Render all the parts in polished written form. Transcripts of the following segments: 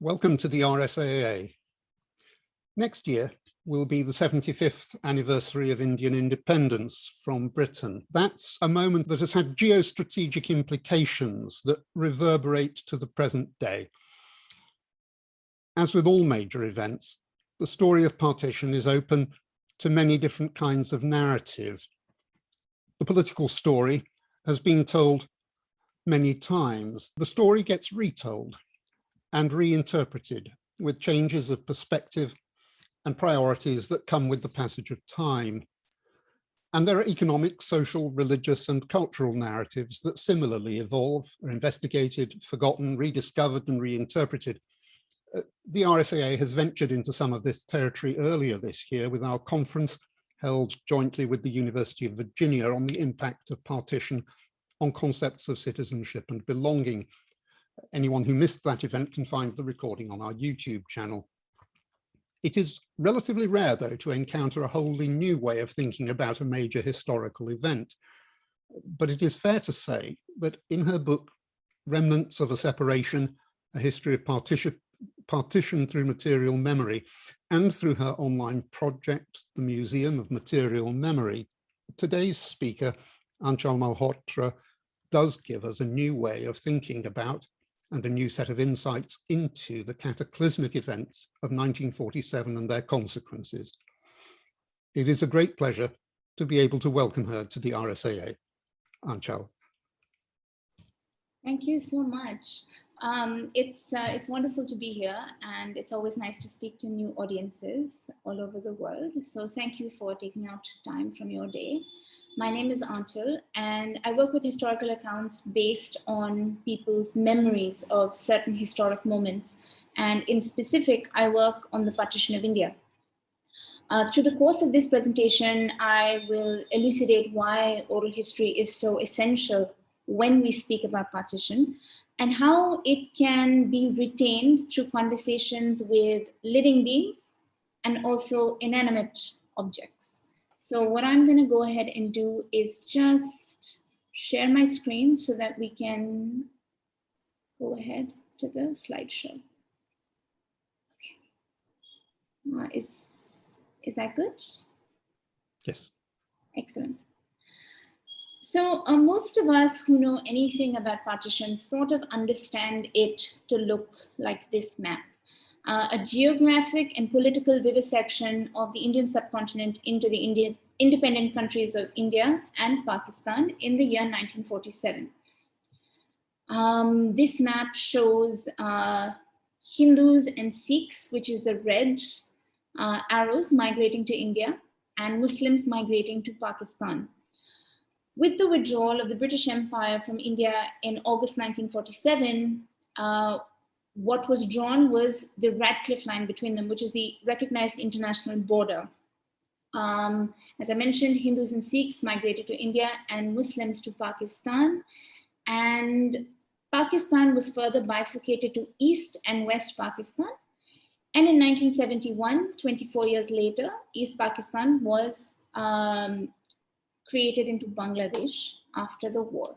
Welcome to the RSAA. Next year will be the 75th anniversary of Indian independence from Britain. That's a moment that has had geostrategic implications that reverberate to the present day. As with all major events, the story of partition is open to many different kinds of narrative. The political story has been told many times. The story gets retold and reinterpreted with changes of perspective and priorities that come with the passage of time. And there are economic, social, religious, and cultural narratives that similarly evolve, are investigated, forgotten, rediscovered, and reinterpreted. The RSAA has ventured into some of this territory earlier this year with our conference held jointly with the University of Virginia on the impact of partition on concepts of citizenship and belonging. Anyone who missed that event can find the recording on our YouTube channel. It is relatively rare, though, to encounter a wholly new way of thinking about a major historical event. But it is fair to say that in her book, Remnants of a Separation, A History of Partition through Material Memory, and through her online project, the Museum of Material Memory, today's speaker, Aanchal Malhotra, does give us a new way of thinking about and a new set of insights into the cataclysmic events of 1947 and their consequences. It is a great pleasure to be able to welcome her to the RSAA. Aanchal. Thank you so much. It's wonderful to be here, and it's always nice to speak to new audiences all over the world. So thank you for taking out time from your day. My name is Aanchal, and I work with historical accounts based on people's memories of certain historic moments. And in specific, I work on the partition of India. Through the course of this presentation, I will elucidate why oral history is so essential when we speak about partition, and how it can be retained through conversations with living beings and also inanimate objects. So what I'm going to go ahead and do is just share my screen so that we can go ahead to the slideshow. Okay. Is that good? Yes. Excellent. So most of us who know anything about partition sort of understand it to look like this map. A geographic and political vivisection of the Indian subcontinent into the independent countries of India and Pakistan in the year 1947. This map shows Hindus and Sikhs, which is the red arrows, migrating to India, and Muslims migrating to Pakistan. With the withdrawal of the British Empire from India in August 1947, what was drawn was the Radcliffe line between them, which is the recognized international border. As I mentioned, Hindus and Sikhs migrated to India and Muslims to Pakistan. And Pakistan was further bifurcated to East and West Pakistan. And in 1971, 24 years later, East Pakistan was created into Bangladesh after the war.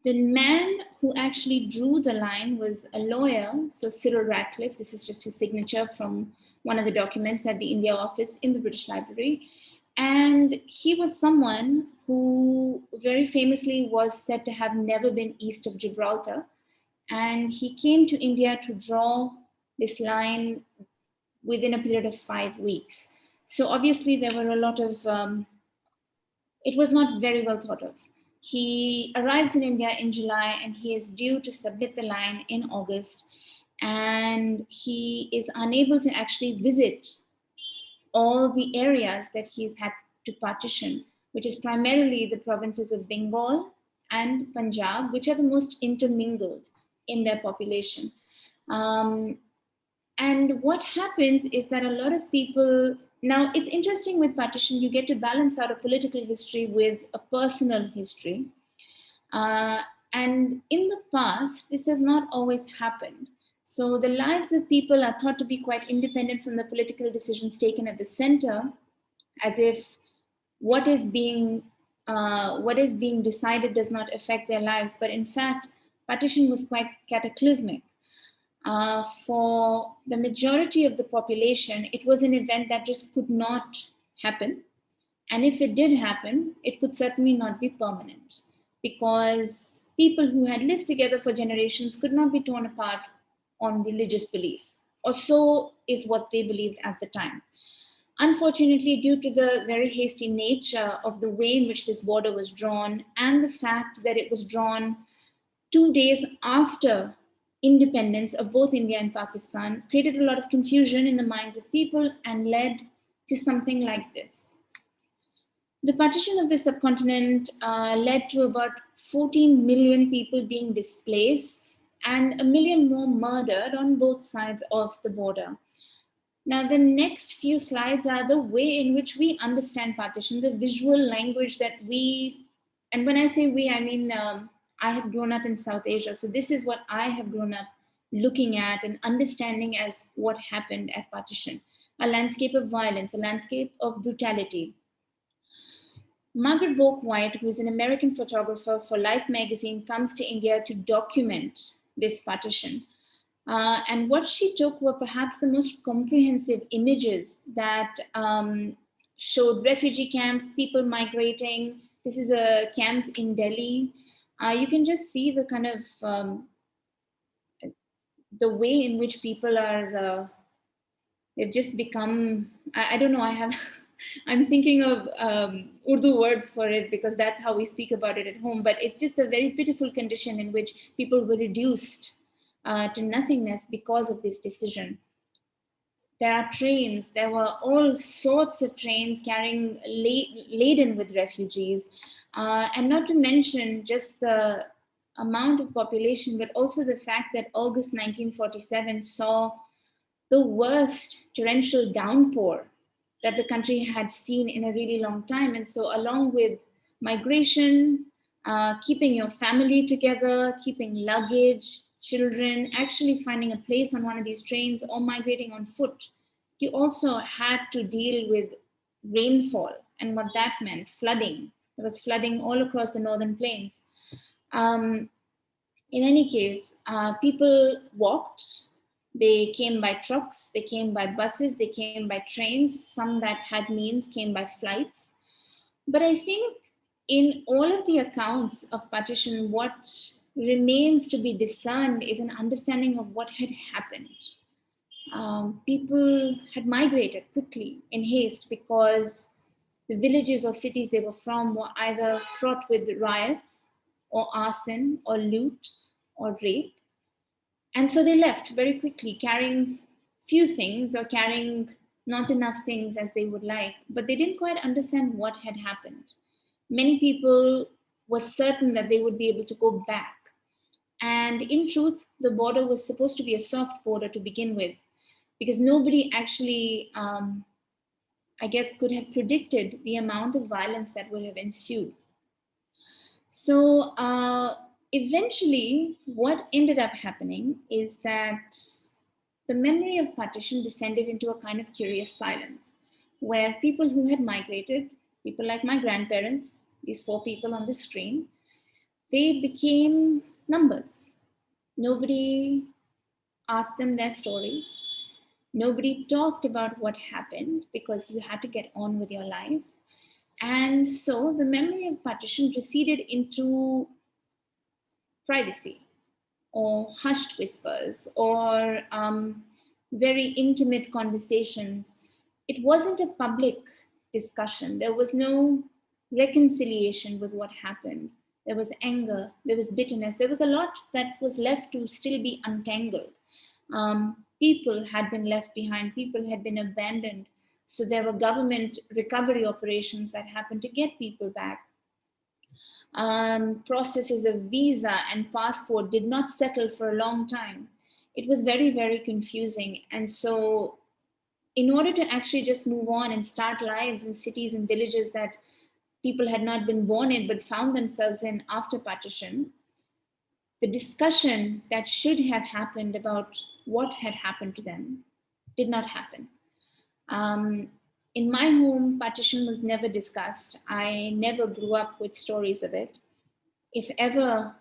The man who actually drew the line was a lawyer, so Cyril Radcliffe. This is just his signature from one of the documents at the India office in the British Library. And he was someone who very famously was said to have never been east of Gibraltar. And he came to India to draw this line within a period of 5 weeks. So obviously there were a lot of, it was not very well thought of. He arrives in India in July and he is due to submit the line in August, and he is unable to actually visit all the areas that he's had to partition, which is primarily the provinces of Bengal and Punjab, which are the most intermingled in their population. And what happens is that a lot of people, now it's interesting with partition, you get to balance out a political history with a personal history. And in the past, this has not always happened. So the lives of people are thought to be quite independent from the political decisions taken at the center, as if what is being decided does not affect their lives. But in fact, partition was quite cataclysmic. For the majority of the population, it was an event that just could not happen. And if it did happen, it could certainly not be permanent, because people who had lived together for generations could not be torn apart on religious belief, or so is what they believed at the time. Unfortunately, due to the very hasty nature of the way in which this border was drawn, and the fact that it was drawn 2 days after independence of both India and Pakistan, created a lot of confusion in the minds of people and led to something like this. The partition of the subcontinent led to about 14 million people being displaced and 1 million more murdered on both sides of the border. Now, the next few slides are the way in which we understand partition, the visual language that we, and when I say we, I mean, I have grown up in South Asia. So this is what I have grown up looking at and understanding as what happened at partition: a landscape of violence, a landscape of brutality. Margaret Bourke-White, who is an American photographer for Life magazine, comes to India to document this partition. And what she took were perhaps the most comprehensive images that showed refugee camps, people migrating. This is a camp in Delhi. You can just see the kind of the way in which people are, they've just become, I don't know, I'm thinking of Urdu words for it because that's how we speak about it at home, but it's just a very pitiful condition in which people were reduced to nothingness because of this decision. There are trains, there were all sorts of trains carrying laden with refugees, and not to mention just the amount of population, but also the fact that August 1947 saw the worst torrential downpour that the country had seen in a really long time. And so along with migration, keeping your family together, keeping luggage, children, actually finding a place on one of these trains or migrating on foot, you also had to deal with rainfall and what that meant, flooding. There was flooding all across the northern plains. In any case, people walked. They came by trucks, they came by buses, they came by trains. Some that had means came by flights. But I think in all of the accounts of partition, what remains to be discerned is an understanding of what had happened. People had migrated quickly in haste because the villages or cities they were from were either fraught with riots or arson or loot or rape. And so they left very quickly, carrying few things or carrying not enough things as they would like, but they didn't quite understand what had happened. Many people were certain that they would be able to go back. And in truth, the border was supposed to be a soft border to begin with, because nobody actually, I guess, could have predicted the amount of violence that would have ensued. So eventually, what ended up happening is that the memory of partition descended into a kind of curious silence, where people who had migrated, people like my grandparents, these 4 people on the screen, they became numbers. Nobody asked them their stories. Nobody talked about what happened because you had to get on with your life. And so the memory of partition receded into privacy or hushed whispers or very intimate conversations. It wasn't a public discussion. There was no reconciliation with what happened. There was anger, there was bitterness, there was a lot that was left to still be untangled. People had been left behind, people had been abandoned. So there were government recovery operations that happened to get people back. Processes of visa and passport did not settle for a long time. It was very, very confusing. And so in order to actually just move on and start lives in cities and villages that people had not been born in but found themselves in after partition, the discussion that should have happened about what had happened to them did not happen. In my home, partition was never discussed. I never grew up with stories of it. If ever,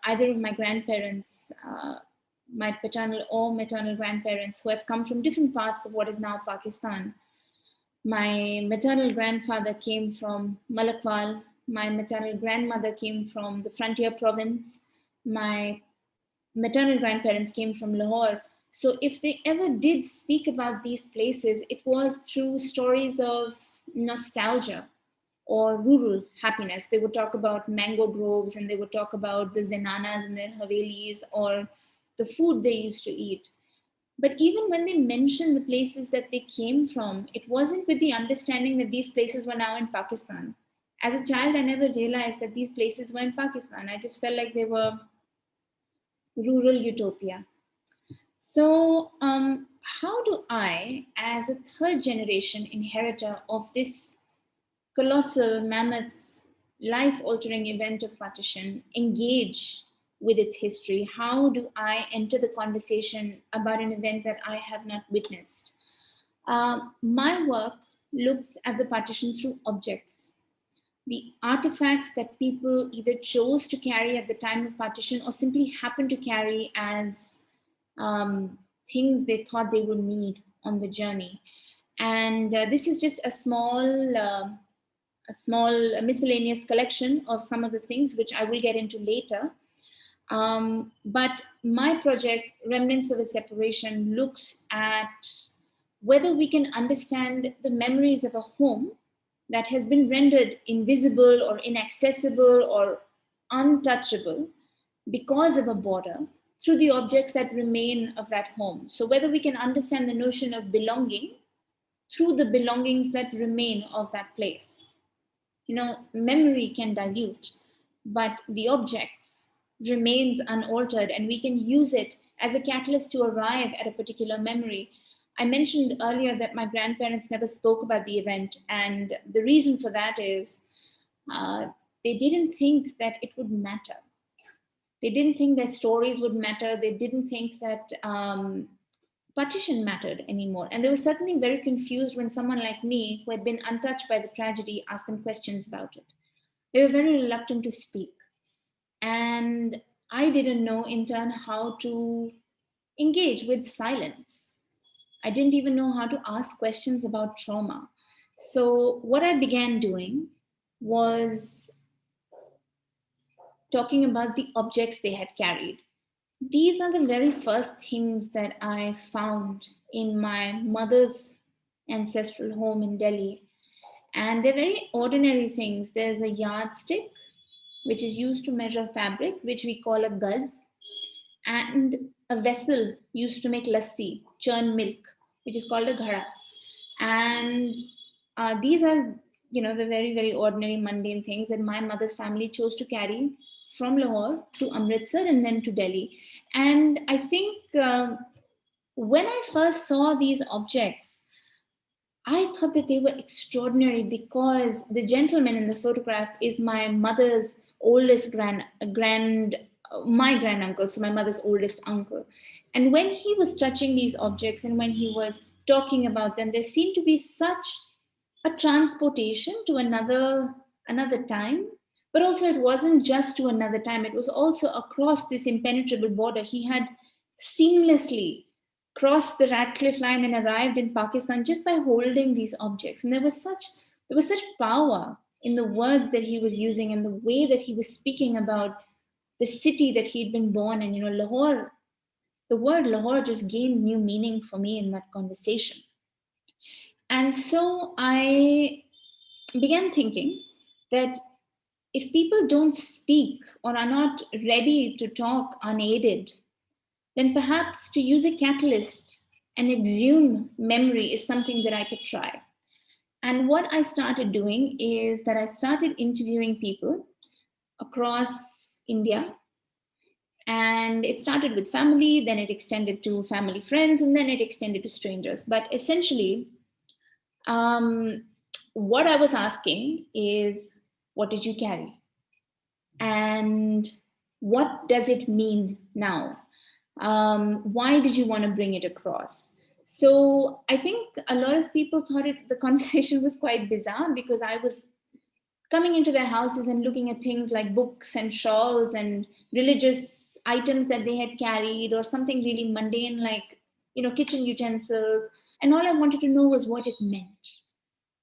either of my grandparents my paternal or maternal grandparents who have come from different parts of what is now Pakistan. My maternal grandfather came from Malakwal. My maternal grandmother came from the frontier province. My maternal grandparents came from Lahore. So if they ever did speak about these places, it was through stories of nostalgia or rural happiness. They would talk about mango groves, and they would talk about the zenanas and their havelis, or the food they used to eat. But even when they mentioned the places that they came from, it wasn't with the understanding that these places were now in Pakistan. As a child, I never realized that these places were in Pakistan. I just felt like they were rural utopia. So, how do I, as a third generation inheritor of this colossal, mammoth, life altering event of partition, engage with its history? How do I enter the conversation about an event that I have not witnessed? My work looks at the partition through objects, the artifacts that people either chose to carry at the time of partition or simply happened to carry as things they thought they would need on the journey. And this is just a small miscellaneous collection of some of the things which I will get into later. But my project, Remnants of a Separation, looks at whether we can understand the memories of a home that has been rendered invisible or inaccessible or untouchable because of a border through the objects that remain of that home. So whether we can understand the notion of belonging through the belongings that remain of that place. You know, memory can dilute, but the object remains unaltered, and we can use it as a catalyst to arrive at a particular memory. I mentioned earlier that my grandparents never spoke about the event, and the reason for that is they didn't think that it would matter. They didn't think that stories would matter. They didn't think that partition mattered anymore. And they were certainly very confused when someone like me, who had been untouched by the tragedy, asked them questions about it. They were very reluctant to speak. And I didn't know in turn how to engage with silence. I didn't even know how to ask questions about trauma. So what I began doing was talking about the objects they had carried. These are the very first things that I found in my mother's ancestral home in Delhi. And they're very ordinary things. There's a yardstick, which is used to measure fabric, which we call a guz, and a vessel used to make lassi, churn milk, which is called a ghada. And these are, you know, the very, very ordinary, mundane things that my mother's family chose to carry from Lahore to Amritsar and then to Delhi. And I think when I first saw these objects, I thought that they were extraordinary because the gentleman in the photograph is my mother's oldest my granduncle, so my mother's oldest uncle. And when he was touching these objects and when he was talking about them, there seemed to be such a transportation to another time. But also it wasn't just to another time, it was also across this impenetrable border. He had seamlessly crossed the Radcliffe line and arrived in Pakistan just by holding these objects. And there was such power in the words that he was using and the way that he was speaking about the city that he'd been born in. You know, Lahore, the word Lahore just gained new meaning for me in that conversation. And so I began thinking that if people don't speak or are not ready to talk unaided, then perhaps to use a catalyst and exhume memory is something that I could try. And what I started doing is that I started interviewing people across India. And it started with family, then it extended to family friends, and then it extended to strangers. But essentially, what I was asking is, what did you carry? And what does it mean now? Why did you want to bring it across? So I think a lot of people thought the conversation was quite bizarre because I was coming into their houses and looking at things like books and shawls and religious items that they had carried, or something really mundane like, kitchen utensils. And all I wanted to know was what it meant.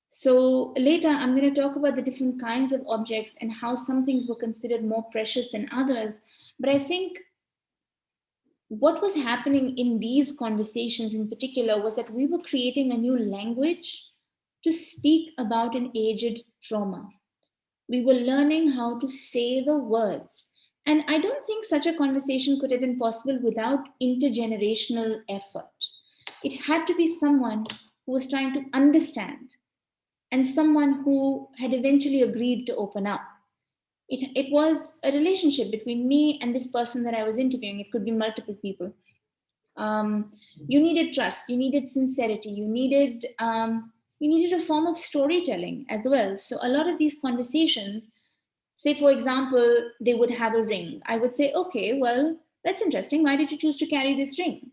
So later, I'm going to talk about the different kinds of objects and how some things were considered more precious than others. But I think what was happening in these conversations in particular was that we were creating a new language to speak about an aged trauma. We were learning how to say the words. And I don't think such a conversation could have been possible without intergenerational effort. It had to be someone who was trying to understand, and someone who had eventually agreed to open up. It was a relationship between me and this person that I was interviewing. It could be multiple people. You needed trust, you needed sincerity, you needed a form of storytelling as well. So a lot of these conversations, say for example, they would have a ring. I would say, okay, well, that's interesting. Why did you choose to carry this ring?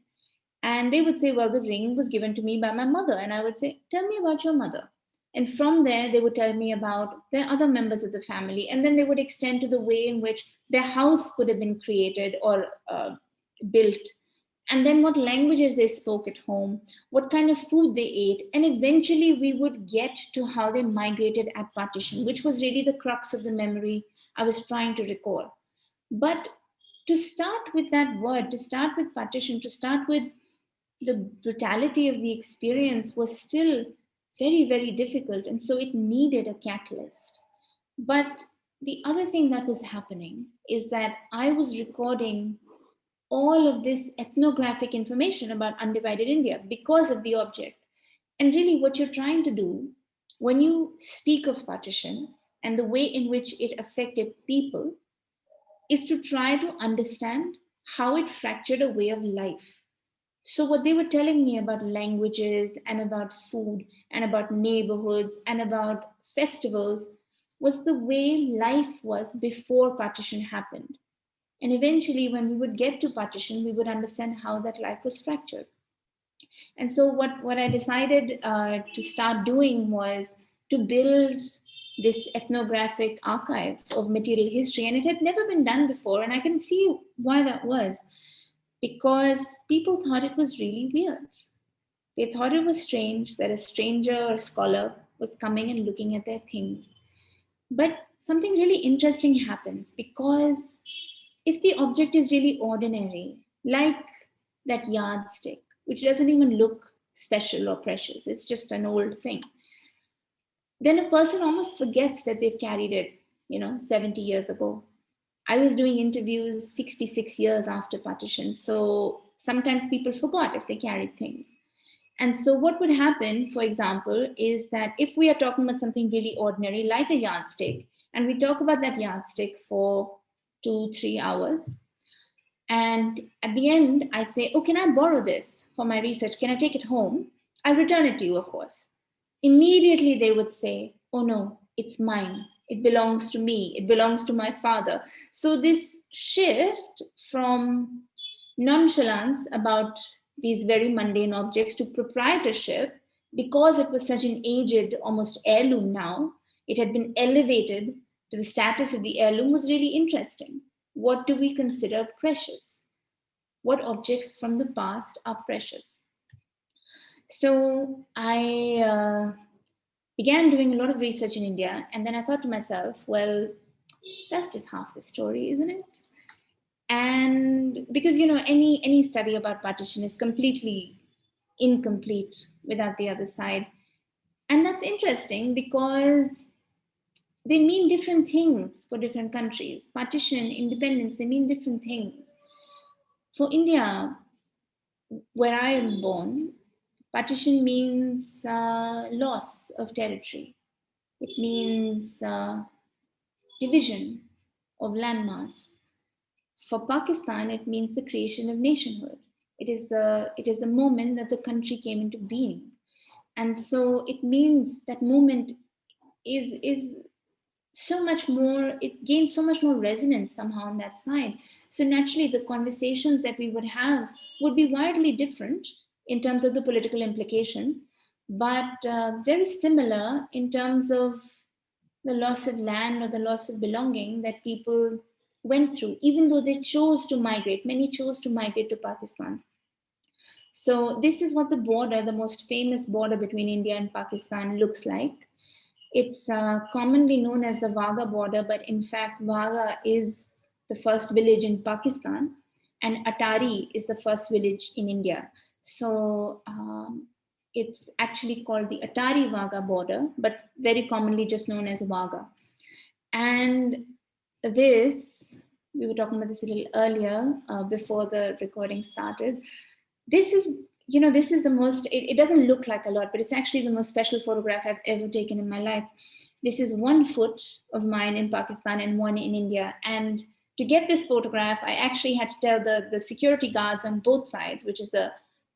And they would say, well, the ring was given to me by my mother. And I would say, tell me about your mother. And from there, they would tell me about their other members of the family. And then they would extend to the way in which their house could have been created or built. And then what languages they spoke at home, what kind of food they ate. And eventually we would get to how they migrated at partition, which was really the crux of the memory I was trying to recall. But to start with that word, to start with partition, to start with the brutality of the experience was still very, very difficult. And so it needed a catalyst. But the other thing that was happening is that I was recording all of this ethnographic information about undivided India because of the object. And really, what you're trying to do when you speak of partition and the way in which it affected people is to try to understand how it fractured a way of life. So, what they were telling me about languages and about food and about neighborhoods and about festivals was the way life was before partition happened. And eventually, when we would get to partition, we would understand how that life was fractured. And so, what I decided to start doing was to build this ethnographic archive of material history. And it had never been done before. And I can see why that was, because people thought it was really weird. They thought it was strange that a stranger or scholar was coming and looking at their things. But something really interesting happens, because if the object is really ordinary, like that yardstick, which doesn't even look special or precious, it's just an old thing, then a person almost forgets that they've carried it, 70 years ago. I was doing interviews 66 years after partition, so sometimes people forgot if they carried things. And so what would happen, for example, is that if we are talking about something really ordinary, like a yardstick, and we talk about that yardstick for 2-3 hours, and at the end, I say, oh, can I borrow this for my research? Can I take it home? I'll return it to you, of course. Immediately they would say, oh no, it's mine. It belongs to me. It belongs to my father. So this shift from nonchalance about these very mundane objects to proprietorship, because it was such an aged, almost heirloom now, it had been elevated to the status of the heirloom, was really interesting. What do we consider precious? What objects from the past are precious? So I began doing a lot of research in India, and then I thought to myself, well, that's just half the story, isn't it? And because any study about partition is completely incomplete without the other side. And that's interesting because they mean different things for different countries. Partition, independence, they mean different things. For India, where I am born, partition means loss of territory. It means division of landmass. For Pakistan, it means the creation of nationhood. It is the moment that the country came into being. And so it means that moment is so much more, it gains so much more resonance somehow on that side. So naturally, the conversations that we would have would be wildly different in terms of the political implications, but very similar in terms of the loss of land or the loss of belonging that people went through, even though they chose to migrate. Many chose to migrate to Pakistan. So this is what the border, the most famous border between India and Pakistan, looks like. It's commonly known as the Wagah border, but in fact, Wagah is the first village in Pakistan, and Atari is the first village in India. So it's actually called the Atari-Wagah border, but very commonly just known as Wagah. And this, we were talking about this a little earlier before the recording started. This is, this is the most, it doesn't look like a lot, but it's actually the most special photograph I've ever taken in my life. This is 1 foot of mine in Pakistan and 1 in India. And to get this photograph, I actually had to tell the security guards on both sides, which is the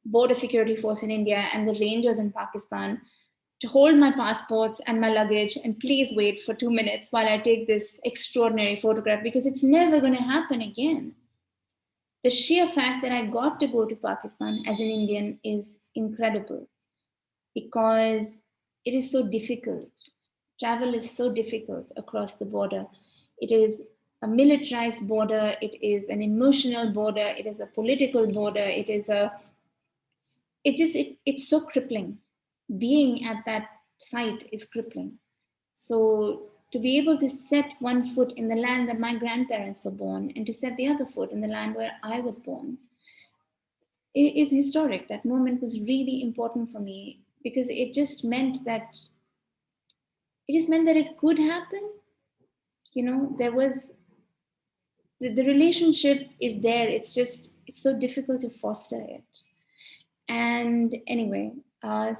border security force in India and the rangers in Pakistan, to hold my passports and my luggage and please wait for 2 minutes while I take this extraordinary photograph, because it's never going to happen again. The sheer fact that I got to go to Pakistan as an Indian is incredible, because it is so difficult. Travel is so difficult across the border. It is a militarized border. It is an emotional border. It is a political border. It's so crippling. Being at that site is crippling. So to be able to set 1 foot in the land that my grandparents were born and to set the other foot in the land where I was born, it is historic. That moment was really important for me, because it just meant that it could happen. There was, the relationship is there. It's so difficult to foster it. And anyway,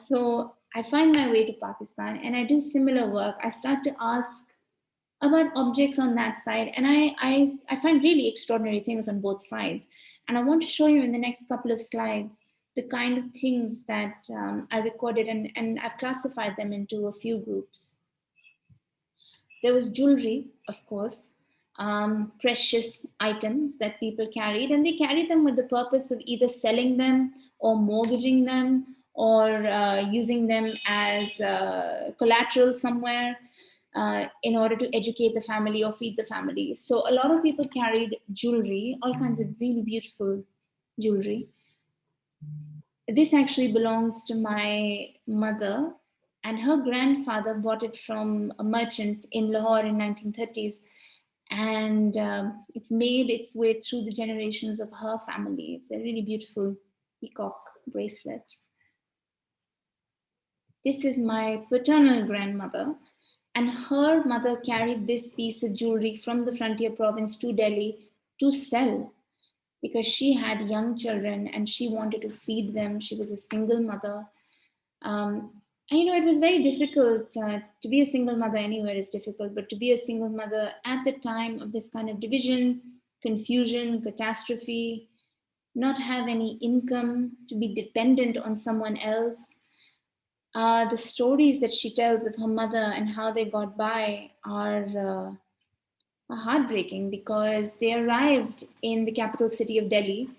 so I find my way to Pakistan and I do similar work. I start to ask about objects on that side, and I find really extraordinary things on both sides. And I want to show you in the next couple of slides the kind of things that I recorded, and I've classified them into a few groups. There was jewelry, of course, precious items that people carried, and they carried them with the purpose of either selling them or mortgaging them or using them as collateral somewhere in order to educate the family or feed the family. So a lot of people carried jewelry, all kinds of really beautiful jewelry. This actually belongs to my mother, and her grandfather bought it from a merchant in Lahore in 1930s. And it's made its way through the generations of her family. It's a really beautiful peacock bracelet. This is my paternal grandmother, and her mother carried this piece of jewelry from the frontier province to Delhi to sell, because she had young children and she wanted to feed them. She was a single mother. And, it was very difficult to be a single mother anywhere is difficult, but to be a single mother at the time of this kind of division, confusion, catastrophe, not have any income, to be dependent on someone else. The stories that she tells of her mother and how they got by are heartbreaking, because they arrived in the capital city of Delhi,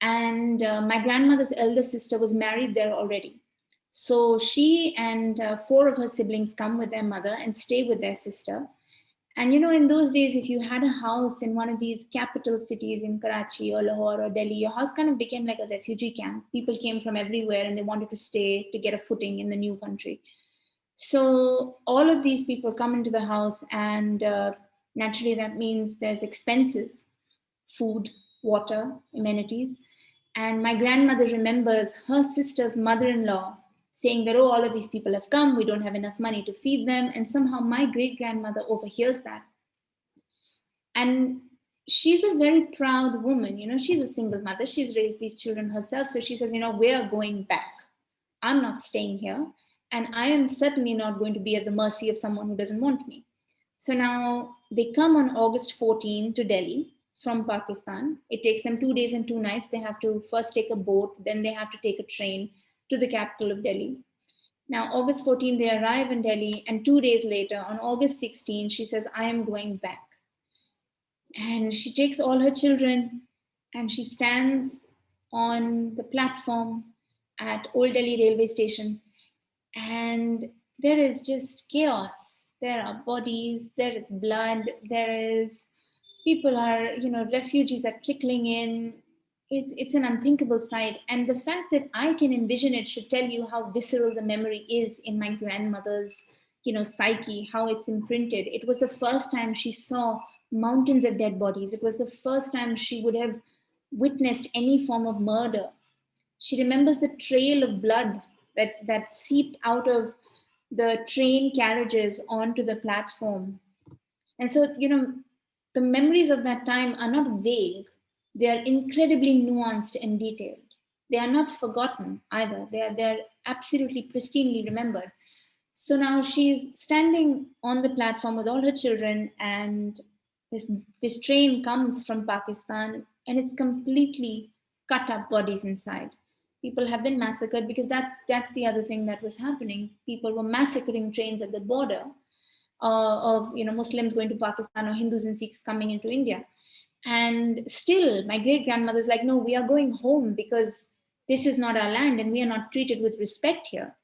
and my grandmother's elder sister was married there already. So she and 4 of her siblings come with their mother and stay with their sister. And in those days, if you had a house in one of these capital cities in Karachi or Lahore or Delhi, your house kind of became like a refugee camp. People came from everywhere and they wanted to stay to get a footing in the new country. So all of these people come into the house, and naturally that means there's expenses, food, water, amenities. And my grandmother remembers her sister's mother-in-law saying that, all of these people have come, we don't have enough money to feed them. And somehow my great-grandmother overhears that. And she's a very proud woman. She's a single mother. She's raised these children herself. So she says, we are going back. I'm not staying here. And I am certainly not going to be at the mercy of someone who doesn't want me. So now they come on August 14 to Delhi from Pakistan. It takes them 2 days and 2 nights. They have to first take a boat, then they have to take a train to the capital of Delhi. Now, August 14, they arrive in Delhi, and 2 days later, on August 16, she says, I am going back. And she takes all her children and she stands on the platform at Old Delhi railway station. And there is just chaos. There are bodies, there is blood, there is, People are, refugees are trickling in. It's an unthinkable sight. And the fact that I can envision it should tell you how visceral the memory is in my grandmother's, psyche, how it's imprinted. It was the first time she saw mountains of dead bodies. It was the first time she would have witnessed any form of murder. She remembers the trail of blood that seeped out of the train carriages onto the platform. And so, the memories of that time are not vague. They are incredibly nuanced and detailed. They are not forgotten either. They are absolutely pristinely remembered. So now she's standing on the platform with all her children, and this train comes from Pakistan, and it's completely cut up bodies inside. People have been massacred, because that's the other thing that was happening. People were massacring trains at the border, of Muslims going to Pakistan or Hindus and Sikhs coming into India. And still, my great grandmother's like, no, we are going home because this is not our land and we are not treated with respect here.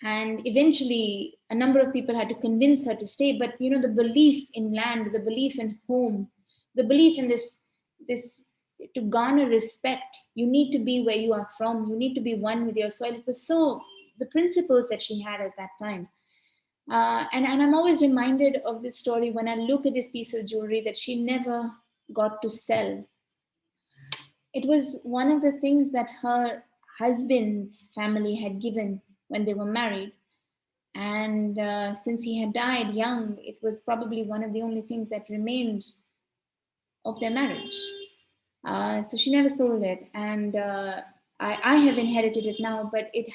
And eventually, a number of people had to convince her to stay. But the belief in land, the belief in home, the belief in this to garner respect, you need to be where you are from. You need to be one with your soil. It was so the principles that she had at that time. And I'm always reminded of this story when I look at this piece of jewelry that she never got to sell. It was one of the things that her husband's family had given when they were married. And since he had died young, it was probably one of the only things that remained of their marriage. So she never sold it. And I have inherited it now, but it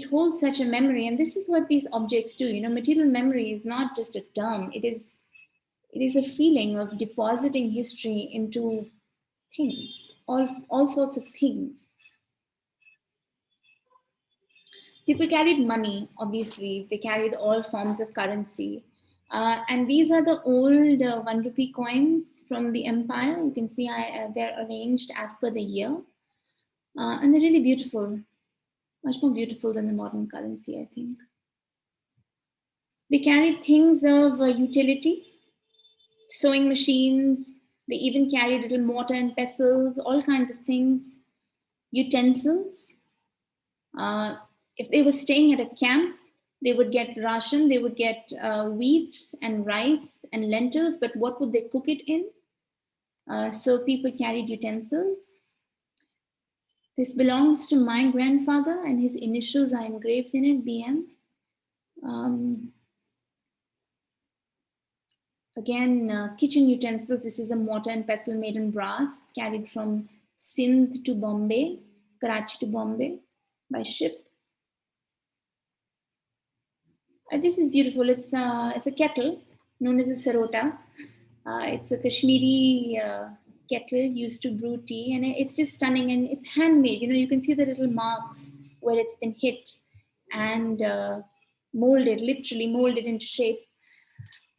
holds such a memory. And this is what these objects do. Material memory is not just a term. It is a feeling of depositing history into things, all sorts of things. People carried money, obviously. They carried all forms of currency. And these are the old 1 rupee coins from the empire. You can see they're arranged as per the year. And they're really beautiful, much more beautiful than the modern currency, I think. They carried things of utility, sewing machines. They even carried little mortar and pestles, all kinds of things, utensils. If they were staying at a camp, they would get ration, they would get wheat and rice and lentils, but what would they cook it in? So people carried utensils. This belongs to my grandfather, and his initials are engraved in it, BM. Again, kitchen utensils. This is a mortar and pestle made in brass, carried from Sindh to Bombay, Karachi to Bombay by ship. This is beautiful. It's a kettle known as a Sarota. It's a Kashmiri kettle used to brew tea, and it's just stunning. And it's handmade. You can see the little marks where it's been hit and literally molded into shape.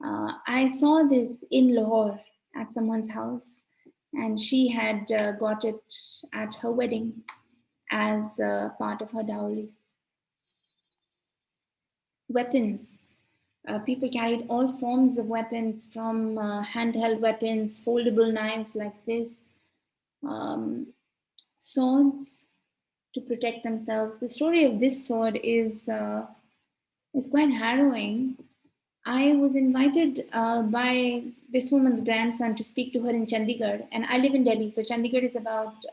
I saw this in Lahore at someone's house, and she had got it at her wedding as part of her dowry. Weapons. People carried all forms of weapons, from handheld weapons, foldable knives like this, swords to protect themselves. The story of this sword is quite harrowing. I was invited by this woman's grandson to speak to her in Chandigarh, and I live in Delhi, so Chandigarh is about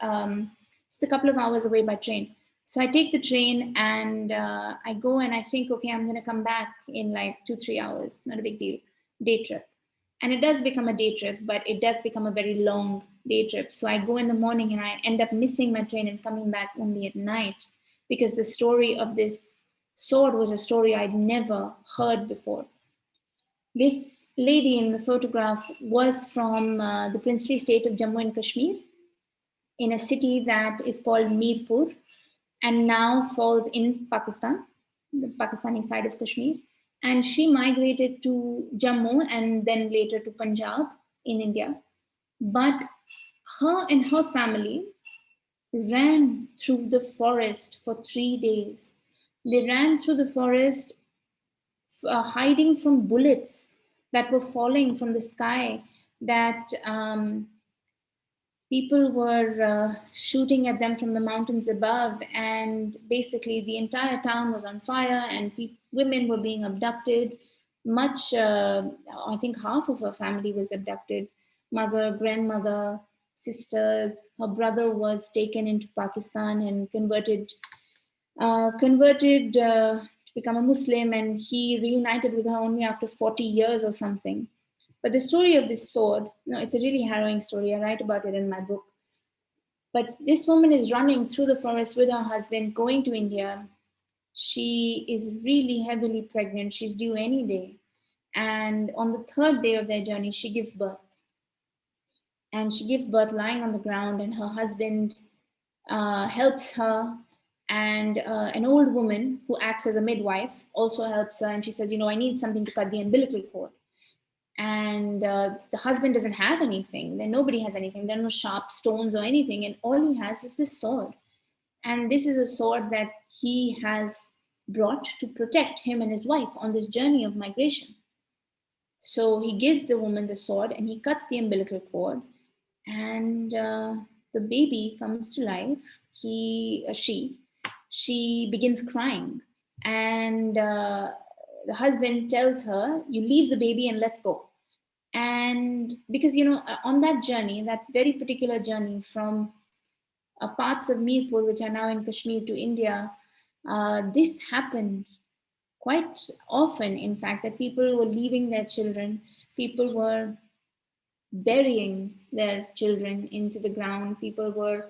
just a couple of hours away by train. So I take the train and I go, and I think, okay, I'm going to come back in like 2-3 hours. Not a big deal. Day trip. And it does become a day trip, but it does become a very long day trip. So I go in the morning and I end up missing my train and coming back only at night, because the story of this sword was a story I'd never heard before. This lady in the photograph was from the princely state of Jammu and Kashmir, in a city that is called Mirpur, and now falls in Pakistan, the Pakistani side of Kashmir. And she migrated to Jammu and then later to Punjab in India. But her and her family ran through the forest for 3 days. They ran through the forest hiding from bullets that were falling from the sky. that people were shooting at them from the mountains above, and basically the entire town was on fire, and women were being abducted. I think half of her family was abducted. Mother, grandmother, sisters. Her brother was taken into Pakistan and converted to become a Muslim, and he reunited with her only after 40 years or something. But the story of this sword, it's a really harrowing story. I write about it in my book. But this woman is running through the forest with her husband, going to India. She is really heavily pregnant. She's due any day. And on the third day of their journey, she gives birth. And she gives birth lying on the ground, and her husband helps her. And an old woman who acts as a midwife also helps her. And she says, I need something to cut the umbilical cord. And the husband doesn't have anything. Then nobody has anything. There are no sharp stones or anything. And all he has is this sword. And this is a sword that he has brought to protect him and his wife on this journey of migration. So he gives the woman the sword and he cuts the umbilical cord, and the baby comes to life. She begins crying, and the husband tells her, "You leave the baby and let's go." And because on that journey, that very particular journey from parts of Mirpur, which are now in Kashmir, to India, this happened quite often, in fact, that people were leaving their children, people were burying their children into the ground, people were,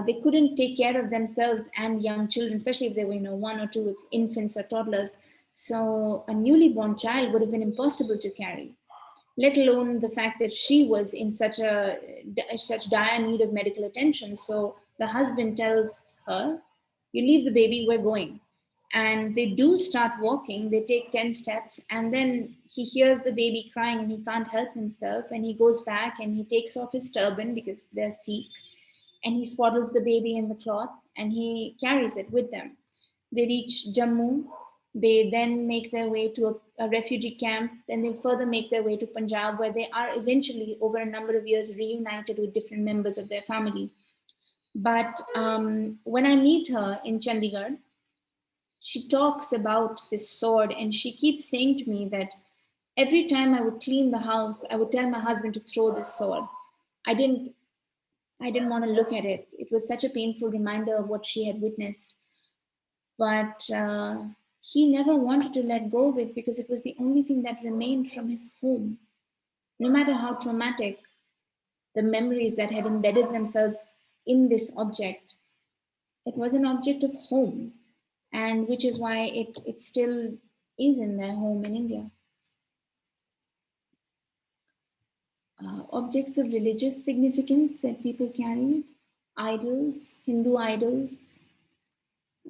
they couldn't take care of themselves and young children, especially if they were, 1 or 2 infants or toddlers. So a newly born child would have been impossible to carry, let alone the fact that she was in such dire need of medical attention. So the husband tells her, "You leave the baby, we're going." And they do start walking. They take 10 steps, and then he hears the baby crying and he can't help himself. And he goes back and he takes off his turban because they're Sikh, and he swaddles the baby in the cloth and he carries it with them. They reach Jammu. They then make their way to a refugee camp. Then they further make their way to Punjab, where they are eventually, over a number of years, reunited with different members of their family. But when I meet her in Chandigarh, she talks about this sword, and she keeps saying to me that every time I would clean the house, I would tell my husband to throw this sword. I didn't want to look at it. It was such a painful reminder of what she had witnessed. But he never wanted to let go of it because it was the only thing that remained from his home. No matter how traumatic the memories that had embedded themselves in this object, it was an object of home, and which is why it still is in their home in India. Objects of religious significance that people carried: idols, Hindu idols,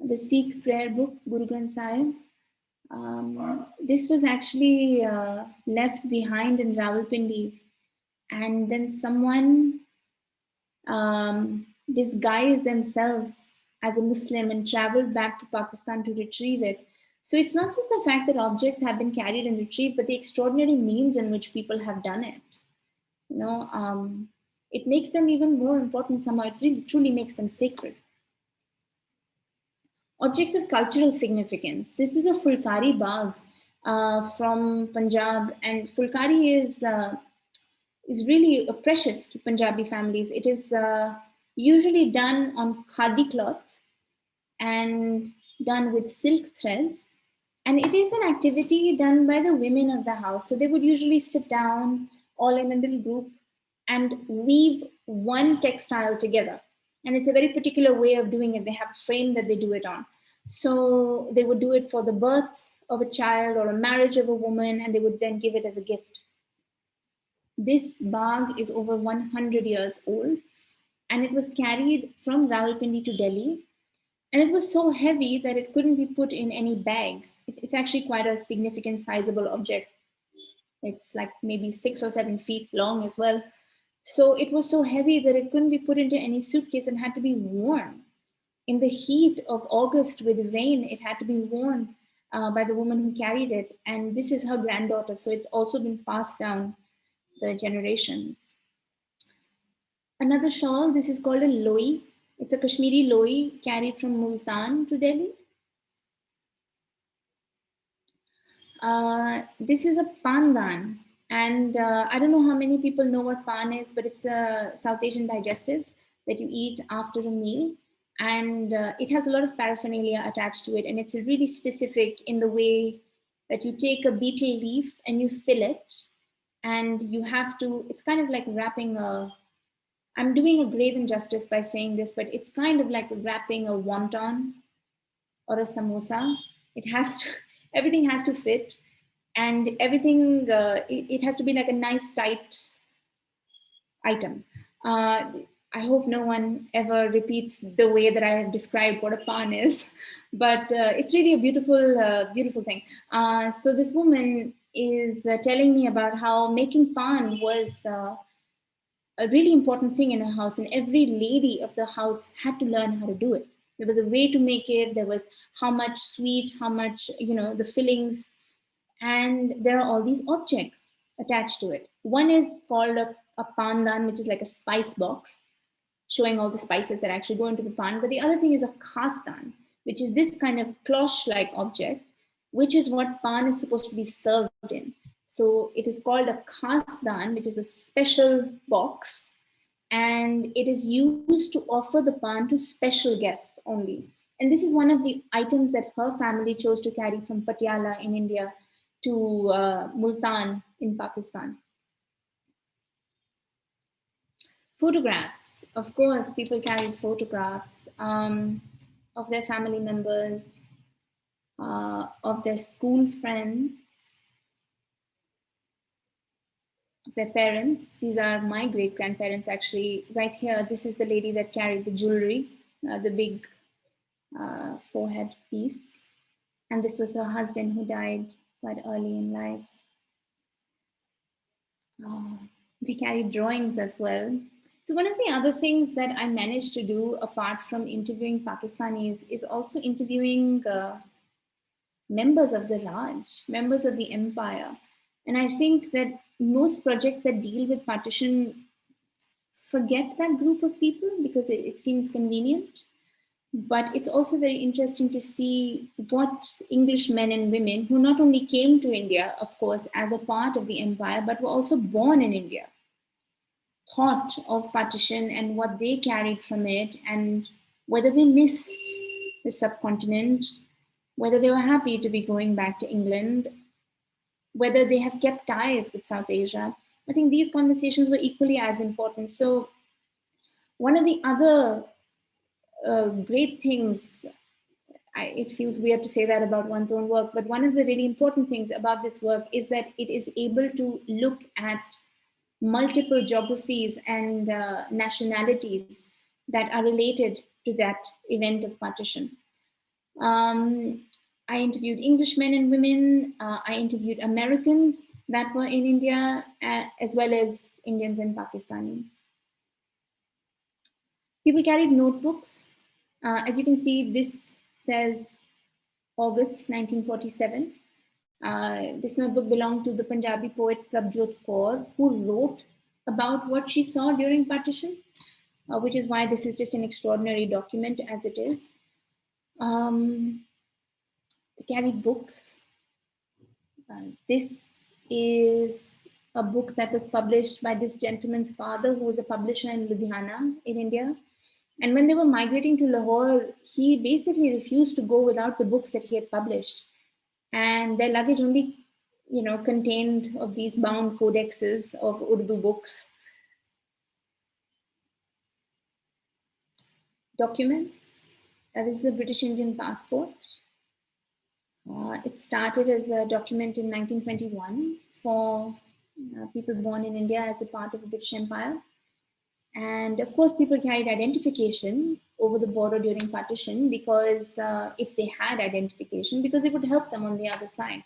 the Sikh prayer book, Guru Granth Sahib. This was actually left behind in Rawalpindi, and then someone disguised themselves as a Muslim and traveled back to Pakistan to retrieve it. So it's not just the fact that objects have been carried and retrieved, but the extraordinary means in which people have done it. It makes them even more important somehow. It really truly makes them sacred. Objects of cultural significance. This is a Fulkari bag from Punjab, and Fulkari is really precious to Punjabi families. It is usually done on khadi cloth and done with silk threads. And it is an activity done by the women of the house. So they would usually sit down all in a little group and weave one textile together. And it's a very particular way of doing it. They have a frame that they do it on. So they would do it for the birth of a child or a marriage of a woman, and they would then give it as a gift. This bag is over 100 years old, and it was carried from Rawalpindi to Delhi. And it was so heavy that it couldn't be put in any bags. It's actually quite a significant, sizable object. It's like maybe 6 or 7 feet long as well. So it was so heavy that it couldn't be put into any suitcase and had to be worn. In the heat of August with rain, it had to be worn by the woman who carried it. And this is her granddaughter. So it's also been passed down. the generations. Another shawl, this is called a loi. It's a Kashmiri loi carried from Multan to Delhi. This is a pandan, and I don't know how many people know what pan is, but it's a South Asian digestive that you eat after a meal, and it has a lot of paraphernalia attached to it, and it's really specific in the way that you take a betel leaf and you fill it, and you have to, it's kind of like wrapping a, I'm doing a grave injustice by saying this, but it's kind of like wrapping a wonton or a samosa. It has to, everything has to fit, and everything, it has to be like a nice tight item. I hope no one ever repeats the way that I have described what a pan is, but it's really a beautiful, beautiful thing. So this woman is telling me about how making pan was a really important thing in her house, and every lady of the house had to learn how to do it. There was a way to make it. There was how much sweet, how much, you know, the fillings, and there are all these objects attached to it. One is called a pandan, which is like a spice box, showing all the spices that actually go into the pan. But the other thing is a khasdan, which is this kind of cloche-like object, which is what pan is supposed to be served in. So it is called a khasdan, which is a special box, and it is used to offer the pan to special guests only. And this is one of the items that her family chose to carry from Patiala in India to Multan in Pakistan. Photographs. Of course, people carried photographs of their family members, of their school friends, of their parents. These are my great-grandparents, actually. Right here, this is the lady that carried the jewelry, the big forehead piece. And this was her husband who died quite early in life. They carried drawings as well. So one of the other things that I managed to do, apart from interviewing Pakistanis, is also interviewing members of the Raj, members of the empire. And I think that most projects that deal with partition forget that group of people because it seems convenient. But it's also very interesting to see what English men and women who not only came to India, of course, as a part of the empire, but were also born in India, thought of partition and what they carried from it, and whether they missed the subcontinent, whether they were happy to be going back to England, whether they have kept ties with South Asia. I think these conversations were equally as important. So one of the other great things, it feels weird to say that about one's own work, but one of the really important things about this work is that it is able to look at multiple geographies and nationalities that are related to that event of partition. I interviewed English men and women. I interviewed Americans that were in India, as well as Indians and Pakistanis. People carried notebooks. As you can see, this says August 1947. This notebook belonged to the Punjabi poet Prabjot Kaur, who wrote about what she saw during partition, which is why this is just an extraordinary document as it is. They carried books. This is a book that was published by this gentleman's father, who was a publisher in Ludhiana in India. And when they were migrating to Lahore, he basically refused to go without the books that he had published. And their luggage only, contained of these bound codexes of Urdu books. Documents. This is a British Indian passport. It started as a document in 1921 for people born in India as a part of the British Empire. And of course, people carried identification over the border during partition because if they had identification, because it would help them on the other side.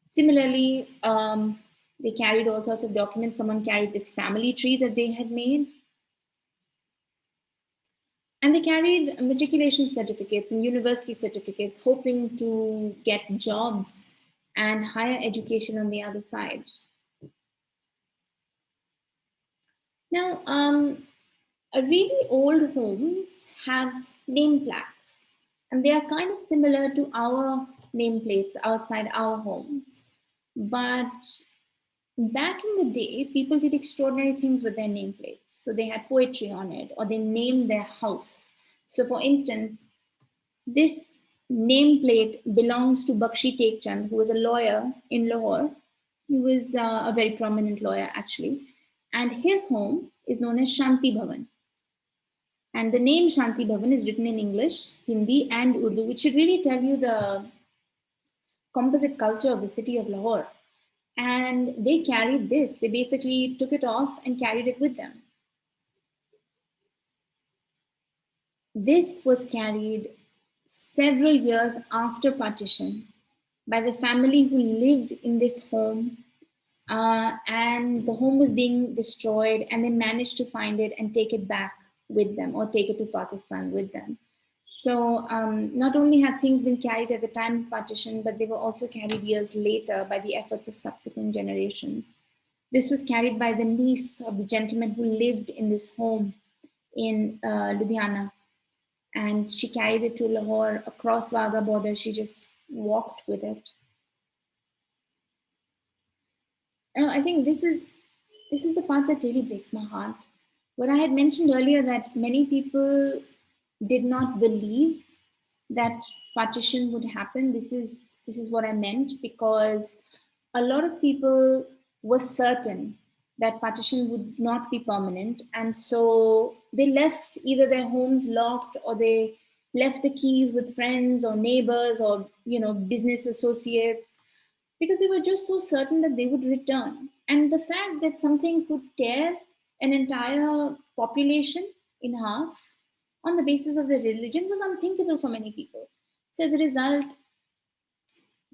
Similarly, they carried all sorts of documents. Someone carried this family tree that they had made. And they carried matriculation certificates and university certificates, hoping to get jobs and higher education on the other side. Now, really old homes have name plaques, and they are kind of similar to our nameplates outside our homes. But back in the day, people did extraordinary things with their nameplates. So they had poetry on it, or they named their house. So, for instance, this nameplate belongs to Bakshi Tekchand, who was a lawyer in Lahore. He was a very prominent lawyer, actually. And his home is known as Shanti Bhavan. And the name Shanti Bhavan is written in English, Hindi, and Urdu, which should really tell you the composite culture of the city of Lahore. And they carried this. They basically took it off and carried it with them. This was carried several years after partition by the family who lived in this home. And the home was being destroyed, and they managed to find it and take it back with them, or take it to Pakistan with them. So not only had things been carried at the time of partition, but they were also carried years later by the efforts of subsequent generations. This was carried by the niece of the gentleman who lived in this home in Ludhiana. And she carried it to Lahore across Wagah Border. She just walked with it. Now, I think this is the part that really breaks my heart. What I had mentioned earlier, that many people did not believe that partition would happen. This is what I meant, because a lot of people were certain that partition would not be permanent, and so they left either their homes locked, or they left the keys with friends or neighbors, or business associates, because they were just so certain that they would return. And the fact that something could tear an entire population in half on the basis of their religion was unthinkable for many people. So as a result,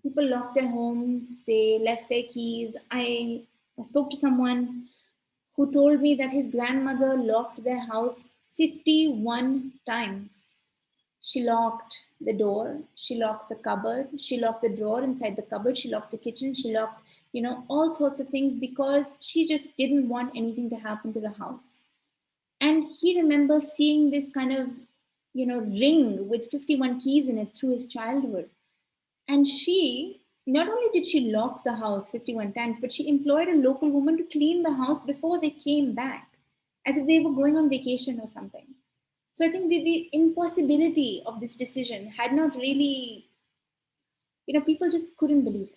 people locked their homes, they left their keys. I spoke to someone who told me that his grandmother locked their house 51 times. She locked the door, she locked the cupboard, she locked the drawer inside the cupboard, she locked the kitchen, she locked, all sorts of things, because she just didn't want anything to happen to the house. And he remembers seeing this kind of, ring with 51 keys in it through his childhood. And she, not only did she lock the house 51 times, but she employed a local woman to clean the house before they came back, as if they were going on vacation or something. So I think the impossibility of this decision had not really, people just couldn't believe it.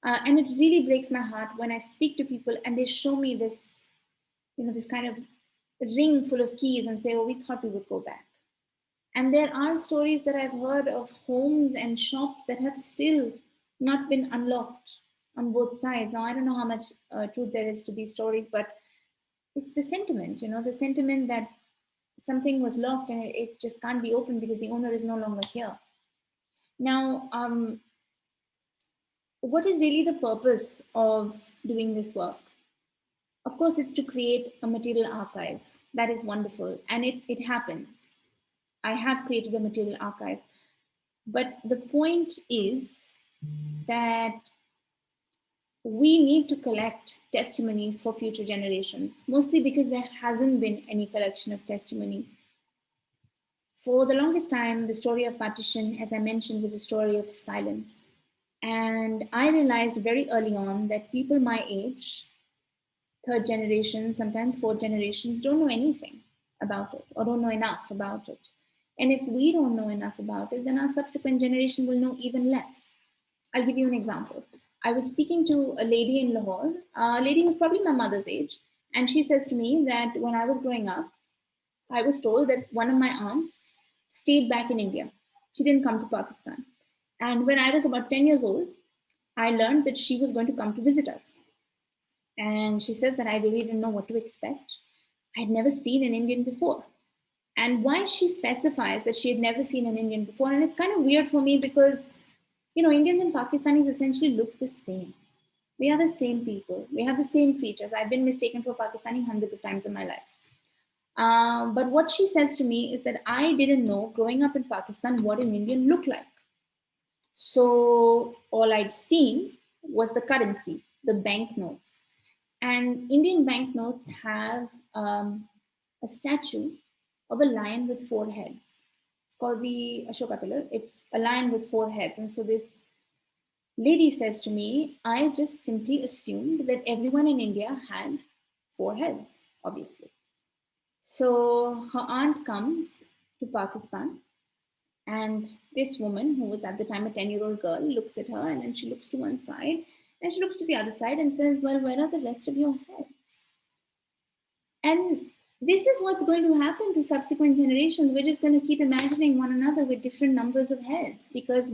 And it really breaks my heart when I speak to people and they show me this, this kind of ring full of keys and say, oh, we thought we would go back. And there are stories that I've heard of homes and shops that have still not been unlocked on both sides. Now, I don't know how much truth there is to these stories, but it's the sentiment, the sentiment that something was locked and it just can't be opened because the owner is no longer here. Now, what is really the purpose of doing this work? Of course, it's to create a material archive. That is wonderful, and it happens. I have created a material archive. But the point is that we need to collect testimonies for future generations, mostly because there hasn't been any collection of testimony. For the longest time, the story of partition, as I mentioned, was a story of silence. And I realized very early on that people my age, third generation, sometimes fourth generations, don't know anything about it or don't know enough about it. And if we don't know enough about it, then our subsequent generation will know even less. I'll give you an example. I was speaking to a lady in Lahore, a lady who's probably my mother's age, and she says to me that when I was growing up, I was told that one of my aunts stayed back in India. She didn't come to Pakistan. And when I was about 10 years old, I learned that she was going to come to visit us. And she says that I really didn't know what to expect. I'd never seen an Indian before. And why she specifies that she had never seen an Indian before, and it's kind of weird for me because, Indians and Pakistanis essentially look the same. We are the same people. We have the same features. I've been mistaken for Pakistani hundreds of times in my life. But what she says to me is that I didn't know growing up in Pakistan what an Indian looked like. So all I'd seen was the currency, the banknotes. And Indian banknotes have a statue of a lion with 4 heads. It's called the Ashoka pillar. It's a lion with 4 heads. And so this lady says to me, I just simply assumed that everyone in India had 4 heads, obviously. So her aunt comes to Pakistan, and this woman, who was at the time a 10-year-old girl, looks at her, and then she looks to one side and she looks to the other side and says, well, where are the rest of your heads? And this is what's going to happen to subsequent generations. We're just going to keep imagining one another with different numbers of heads, because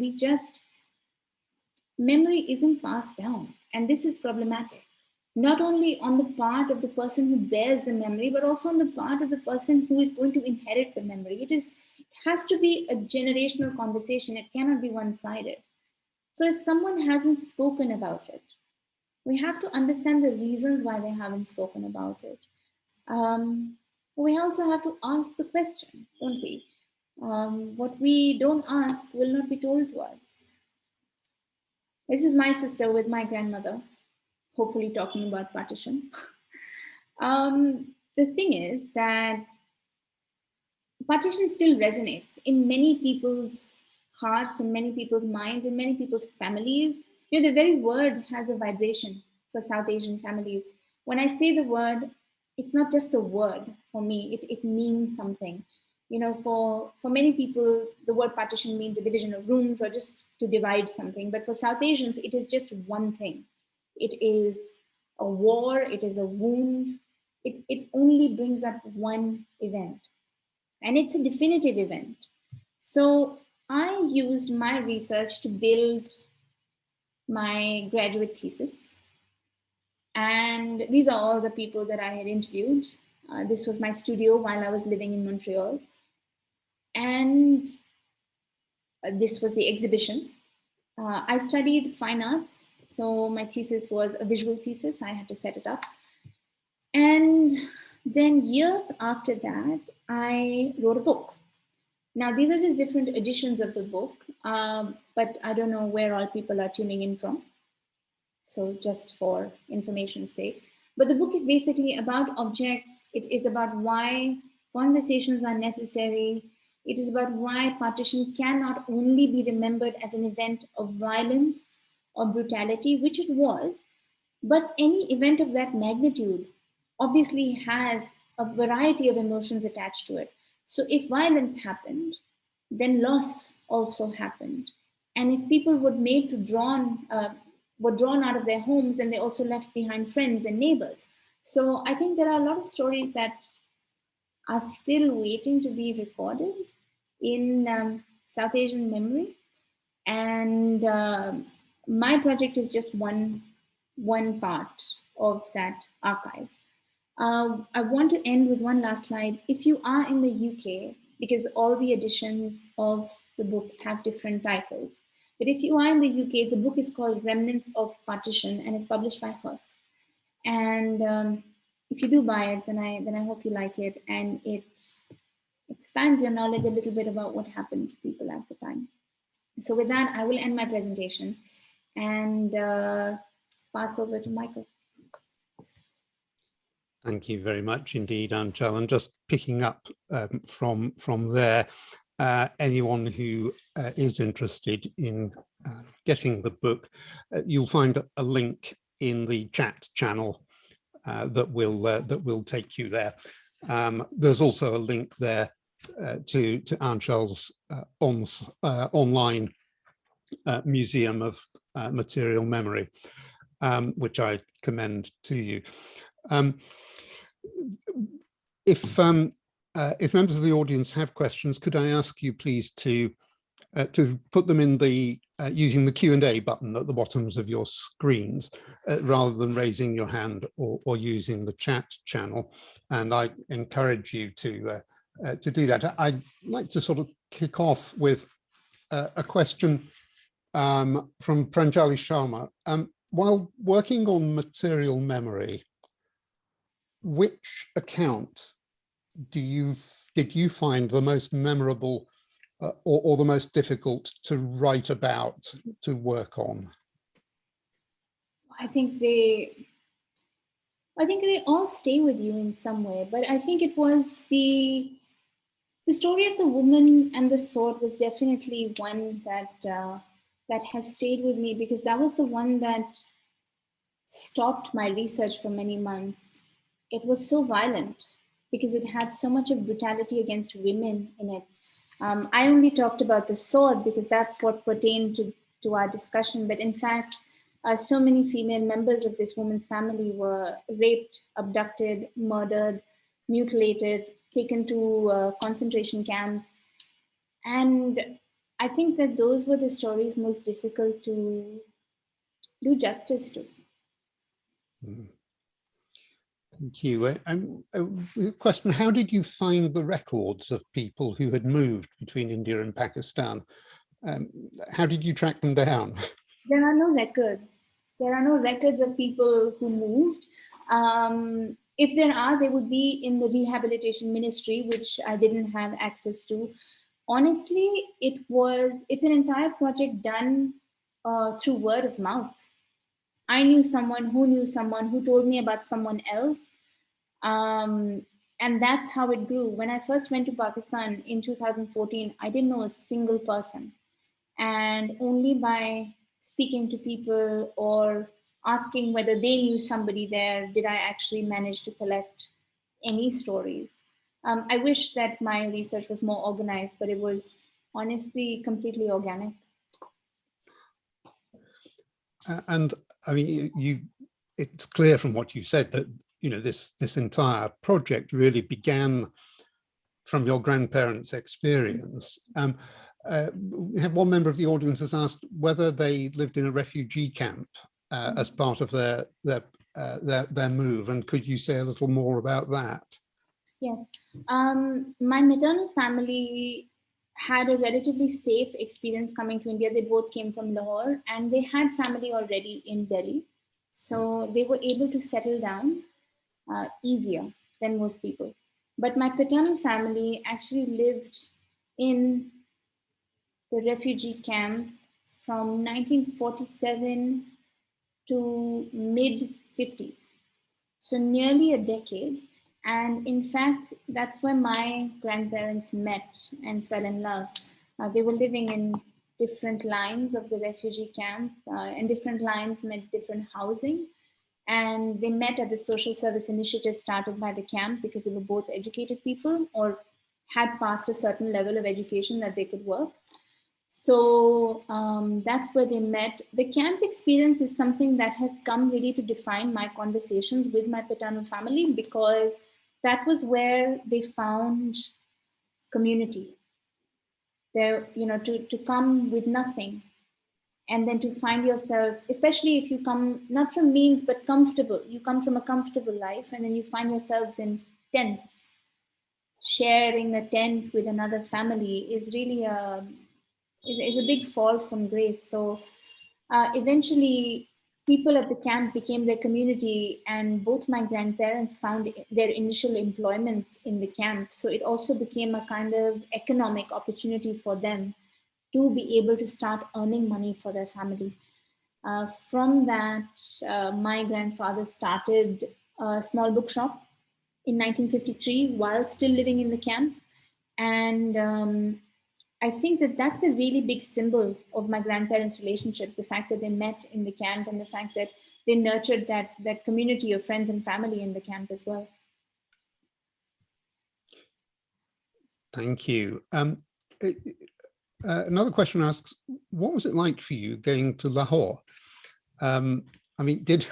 memory isn't passed down. And this is problematic, not only on the part of the person who bears the memory, but also on the part of the person who is going to inherit the memory. It has to be a generational conversation. It cannot be one-sided. So if someone hasn't spoken about it, we have to understand the reasons why they haven't spoken about it. We also have to ask the question, don't we? What we don't ask will not be told to us. This is my sister with my grandmother, hopefully talking about partition. The thing is that partition still resonates in many people's hearts, in many people's minds, in many people's families. You know, the very word has a vibration for South Asian families. When I say the word, it's not just a word for me, it means something. You know, for many people, the word partition means a division of rooms or just to divide something. But for South Asians, it is just one thing. It is a war, it is a wound. It only brings up one event. And it's a definitive event. So I used my research to build my graduate thesis. And these are all the people that I had interviewed. This was my studio while I was living in Montreal. And this was the exhibition. I studied fine arts. So my thesis was a visual thesis. I had to set it up. And then years after that, I wrote a book. Now, these are just different editions of the book, but I don't know where all people are tuning in from. So just for information's sake. But the book is basically about objects. It is about why conversations are necessary. It is about why partition cannot only be remembered as an event of violence or brutality, which it was, but any event of that magnitude obviously has a variety of emotions attached to it. So if violence happened, then loss also happened. And if people were made to were drawn out of their homes, and they also left behind friends and neighbors. So I think there are a lot of stories that are still waiting to be recorded in South Asian memory. And my project is just one part of that archive. I want to end with one last slide. If you are in the UK, because all the editions of the book have different titles, but if you are in the UK, the book is called Remnants of Partition and is published by Hearst. And if you do buy it, then I hope you like it, and it expands your knowledge a little bit about what happened to people at the time. So with that, I will end my presentation and pass over to Michael. Thank you very much indeed, Aanchal. And just picking up from there, anyone who is interested in getting the book, you'll find a link in the chat channel that will take you there. There's also a link there to Aanchal's online Museum of Material Memory, which I commend to you. If members of the audience have questions, could I ask you please to put them in the using the Q&A button at the bottoms of your screens, rather than raising your hand or using the chat channel. And I encourage you to do that. I'd like to sort of kick off with a question from Pranjali Sharma. While working on material memory, which account did you find the most memorable or the most difficult to write about, to work on? I think they I think they all stay with you in some way, but I think it was the story of the woman and the sword was definitely one that has stayed with me, because that was the one that stopped my research for many months. It was so violent because it had so much of brutality against women in it. I only talked about the sword because that's what pertained to our discussion, but in fact, so many female members of this woman's family were raped, abducted, murdered, mutilated, taken to concentration camps. And I think that those were the stories most difficult to do justice to. Thank you. A question, how did you find the records of people who had moved between India and Pakistan? How did you track them down? There are no records. There are no records of people who moved. If there are, they would be in the rehabilitation ministry, which I didn't have access to. Honestly, it's an entire project done through word of mouth. I knew someone who told me about someone else. And that's how it grew. When I first went to Pakistan in 2014, I didn't know a single person. And only by speaking to people or asking whether they knew somebody there did I actually manage to collect any stories. I wish that my research was more organized, but it was honestly completely organic. And I mean, it's clear from what you said that, you know, this entire project really began from your grandparents' experience. We have one member of the audience has asked whether they lived in a refugee camp as part of their move, and could you say a little more about that? Yes, my maternal family had a relatively safe experience coming to India. They both came from Lahore and they had family already in Delhi. So they were able to settle down easier than most people. But my paternal family actually lived in the refugee camp from 1947 to mid 50s. So nearly a decade. And in fact, that's where my grandparents met and fell in love. They were living in different lines of the refugee camp, and different lines meant different housing. And they met at the social service initiative started by the camp because they were both educated people or had passed a certain level of education that they could work. So that's where they met. The camp experience is something that has come really to define my conversations with my paternal family, because that was where they found community. There, you know, to come with nothing and then to find yourself, especially if you come not from means but comfortable, you come from a comfortable life and then you find yourselves in tents. Sharing a tent with another family is really is a big fall from grace. So eventually, people at the camp became their community, and both my grandparents found their initial employments in the camp. So it also became a kind of economic opportunity for them to be able to start earning money for their family. From that, my grandfather started a small bookshop in 1953 while still living in the camp. And I think that that's a really big symbol of my grandparents' relationship, the fact that they met in the camp and the fact that they nurtured that community of friends and family in the camp as well. Thank you. Another question asks, what was it like for you going to Lahore? I mean, did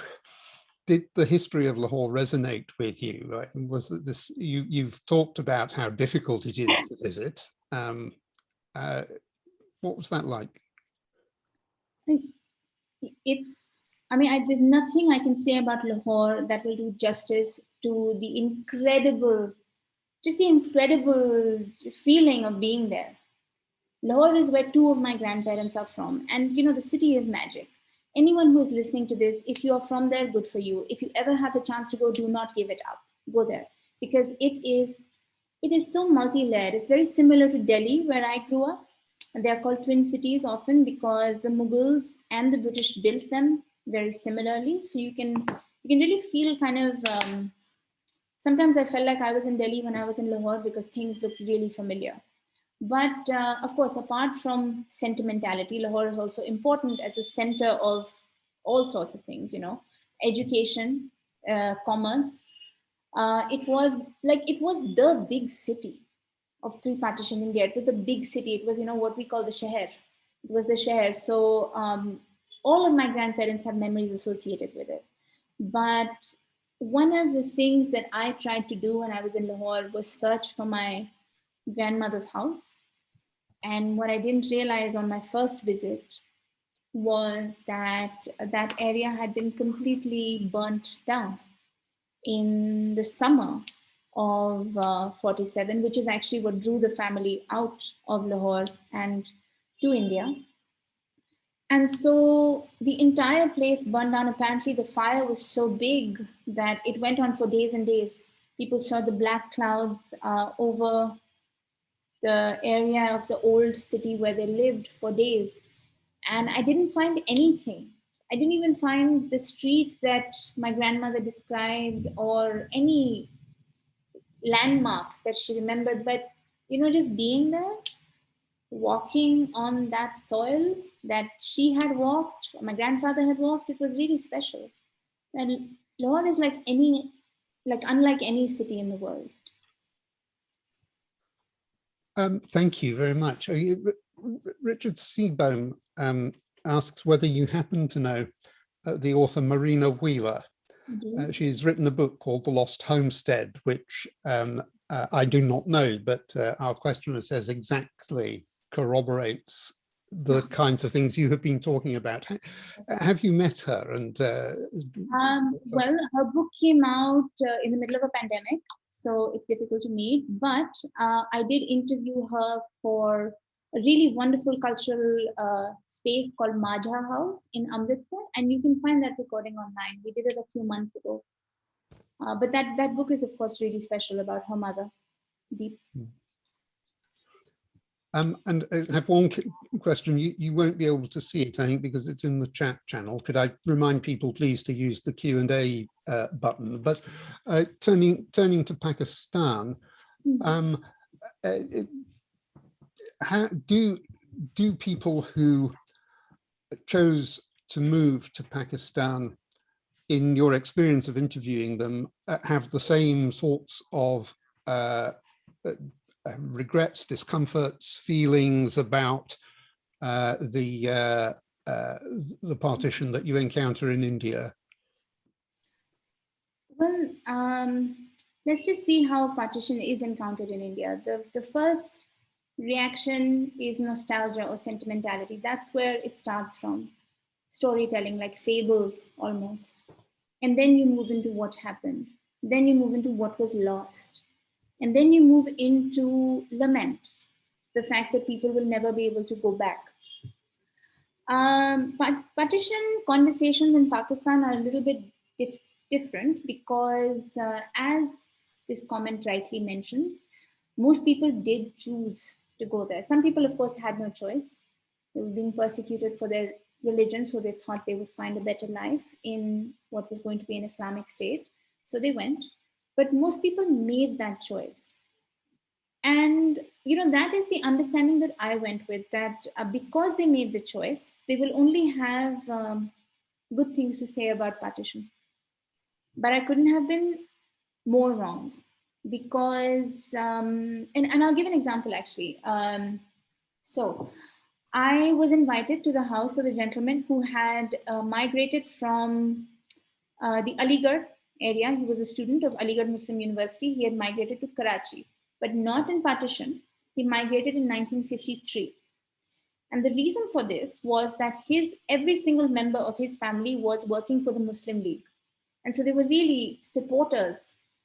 the history of Lahore resonate with you? Right? Was it this, you've talked about how difficult it is to visit. What was that like? There's nothing I can say about Lahore that will do justice to the incredible feeling of being there. Lahore is where two of my grandparents are from. And, you know, the city is magic. Anyone who is listening to this, if you are from there, good for you. If you ever have the chance to go, do not give it up. Go there. Because it is so multi-layered. It's very similar to Delhi, where I grew up. And they are called twin cities often because the Mughals and the British built them very similarly. So you you can really feel kind of, sometimes I felt like I was in Delhi when I was in Lahore because things looked really familiar. But of course, apart from sentimentality, Lahore is also important as a center of all sorts of things, education, commerce. It was the big city of pre-partition India. It was the big city. It was, what we call the sheher. It was the sheher. So all of my grandparents have memories associated with it. But one of the things that I tried to do when I was in Lahore was search for my grandmother's house. And what I didn't realize on my first visit was that that area had been completely burnt down in the summer of 47, which is actually what drew the family out of Lahore and to India. And so the entire place burned down. Apparently, the fire was so big that it went on for days and days. People saw the black clouds over the area of the old city where they lived for days. And I didn't find anything. I didn't even find the street that my grandmother described or any landmarks that she remembered. But, just being there, walking on that soil that she had walked, or my grandfather had walked, it was really special. And Lahore is unlike any city in the world. Thank you very much. Richard Seabohm asks whether you happen to know the author Marina Wheeler. She's written a book called The Lost Homestead, which I do not know, but our questioner says exactly corroborates the kinds of things you have been talking about. Have you met her? And well, her book came out in the middle of a pandemic, so it's difficult to meet. But I did interview her for a really wonderful cultural space called Majha House in Amritsar, and you can find that recording online. We did it a few months ago. But that book is, of course, really special about her mother, Deep. And I have one question. You won't be able to see it, I think, because it's in the chat channel. Could I remind people, please, to use the Q&A button? But turning to Pakistan, how do people who chose to move to Pakistan, in your experience of interviewing them, have the same sorts of regrets, discomforts, feelings about the partition that you encounter in India? Well, let's just see how partition is encountered in India. The first reaction is nostalgia or sentimentality. That's where it starts from. Storytelling, like fables almost. And then you move into what happened. Then you move into what was lost. And then you move into lament, the fact that people will never be able to go back. But partition conversations in Pakistan are a little bit different because, as this comment rightly mentions, most people did choose to go there. Some people, of course, had no choice. They were being persecuted for their religion, so they thought they would find a better life in what was going to be an Islamic state. So they went. But most people made that choice. And, that is the understanding that I went with, that because they made the choice, they will only have good things to say about partition. But I couldn't have been more wrong because, and I'll give an example actually. So I was invited to the house of a gentleman who had migrated from the Aligarh area. He was a student of Aligarh Muslim University. He had migrated to Karachi, but not in partition. He migrated in 1953. And the reason for this was that every single member of his family was working for the Muslim League. And so they were really supporters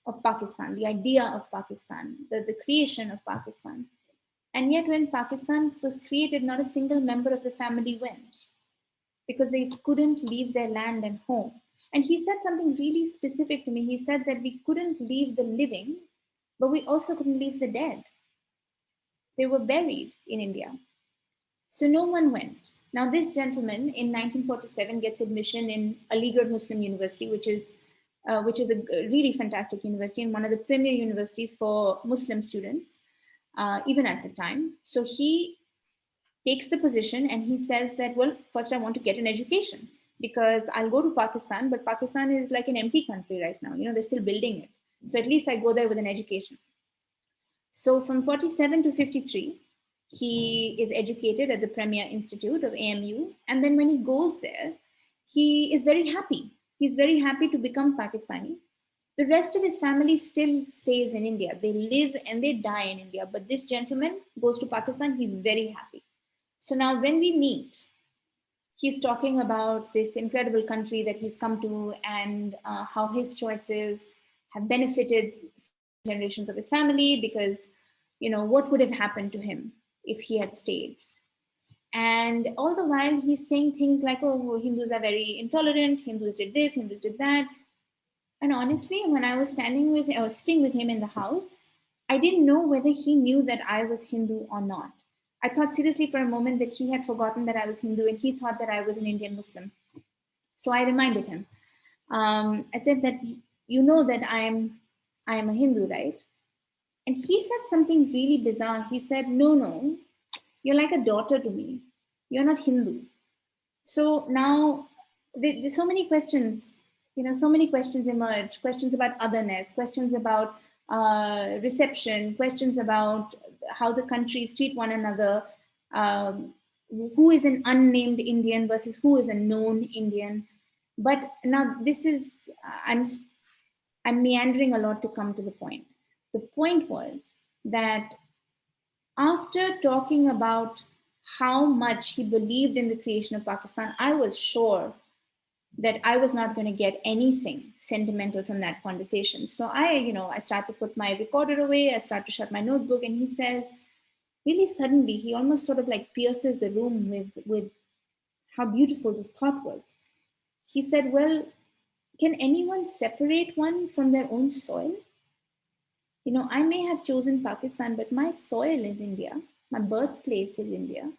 of Pakistan, the idea of Pakistan, the creation of Pakistan. And yet when Pakistan was created, not a single member of the family went because they couldn't leave their land and home. And he said something really specific to me. He said that we couldn't leave the living, but we also couldn't leave the dead. They were buried in India. So no one went. Now this gentleman in 1947 gets admission in Aligarh Muslim University, which is which is a really fantastic university and one of the premier universities for Muslim students, even at the time. So he takes the position and he says that, well, first I want to get an education because I'll go to Pakistan, but Pakistan is like an empty country right now. You know, they're still building it. So at least I go there with an education. So from 47 to 53, he is educated at the Premier Institute of AMU. And then when he goes there, he is very happy. He's very happy to become Pakistani. The rest of his family still stays in India. They live and they die in India. But this gentleman goes to Pakistan. He's very happy. So now when we meet, he's talking about this incredible country that he's come to and how his choices have benefited generations of his family because, you know, what would have happened to him if he had stayed? And all the while he's saying things like, oh, Hindus are very intolerant, Hindus did this, Hindus did that. And honestly, when I was sitting with him in the house, I didn't know whether he knew that I was Hindu or not. I thought seriously for a moment that he had forgotten that I was Hindu and he thought that I was an Indian Muslim. So I reminded him. I said that, you know that I am a Hindu, right? And he said something really bizarre. He said, no, you're like a daughter to me. You're not Hindu. So now there's so many questions, you know, so many questions emerge, questions about otherness, questions about reception, questions about how the countries treat one another, who is an unnamed Indian versus who is a known Indian. But now this is, I'm meandering a lot to come to the point. The point was that after talking about how much he believed in the creation of Pakistan, I was sure that I was not going to get anything sentimental from that conversation. So I start to put my recorder away, I start to shut my notebook, and he says, really suddenly, he almost sort of like pierces the room with how beautiful this thought was. He said, well, can anyone separate one from their own soil? You know, I may have chosen Pakistan, but my soil is India. My birthplace is India.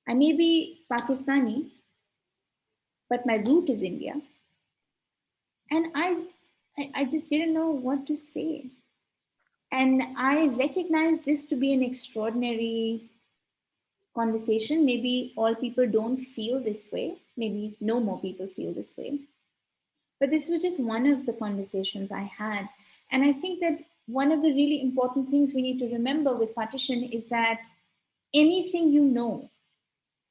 I may be Pakistani, but my root is India. And I just didn't know what to say. And I recognized this to be an extraordinary conversation. Maybe all people don't feel this way. Maybe no more people feel this way. But this was just one of the conversations I had. And I think that one of the really important things we need to remember with partition is that anything you know,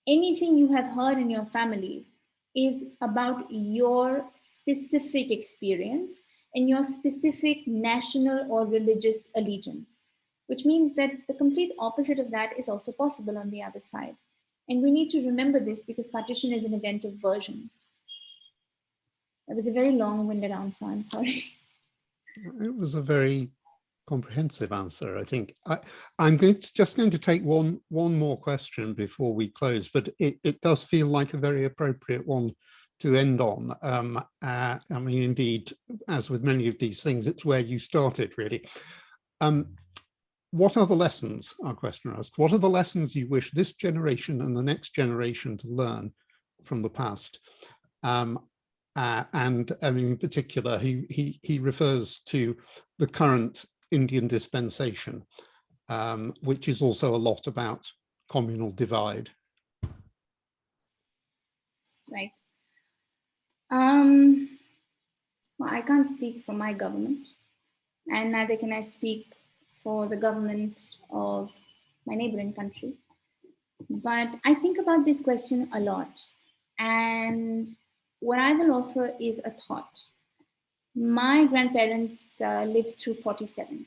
anything you have heard in your family is about your specific experience and your specific national or religious allegiance, which means that the complete opposite of that is also possible on the other side. And we need to remember this because partition is an event of versions. That was a very long-winded answer, I'm sorry. It was a very comprehensive answer, I think. I'm just going to take one more question before we close, but it does feel like a very appropriate one to end on. I mean, indeed, as with many of these things, it's where you started, really. What are the lessons, our questioner asked, what are the lessons you wish this generation and the next generation to learn from the past? And I mean, in particular, he refers to the current Indian dispensation, which is also a lot about communal divide. Right. Well, I can't speak for my government, and neither can I speak for the government of my neighboring country. But I think about this question a lot. And what I will offer is a thought. My grandparents lived through 47.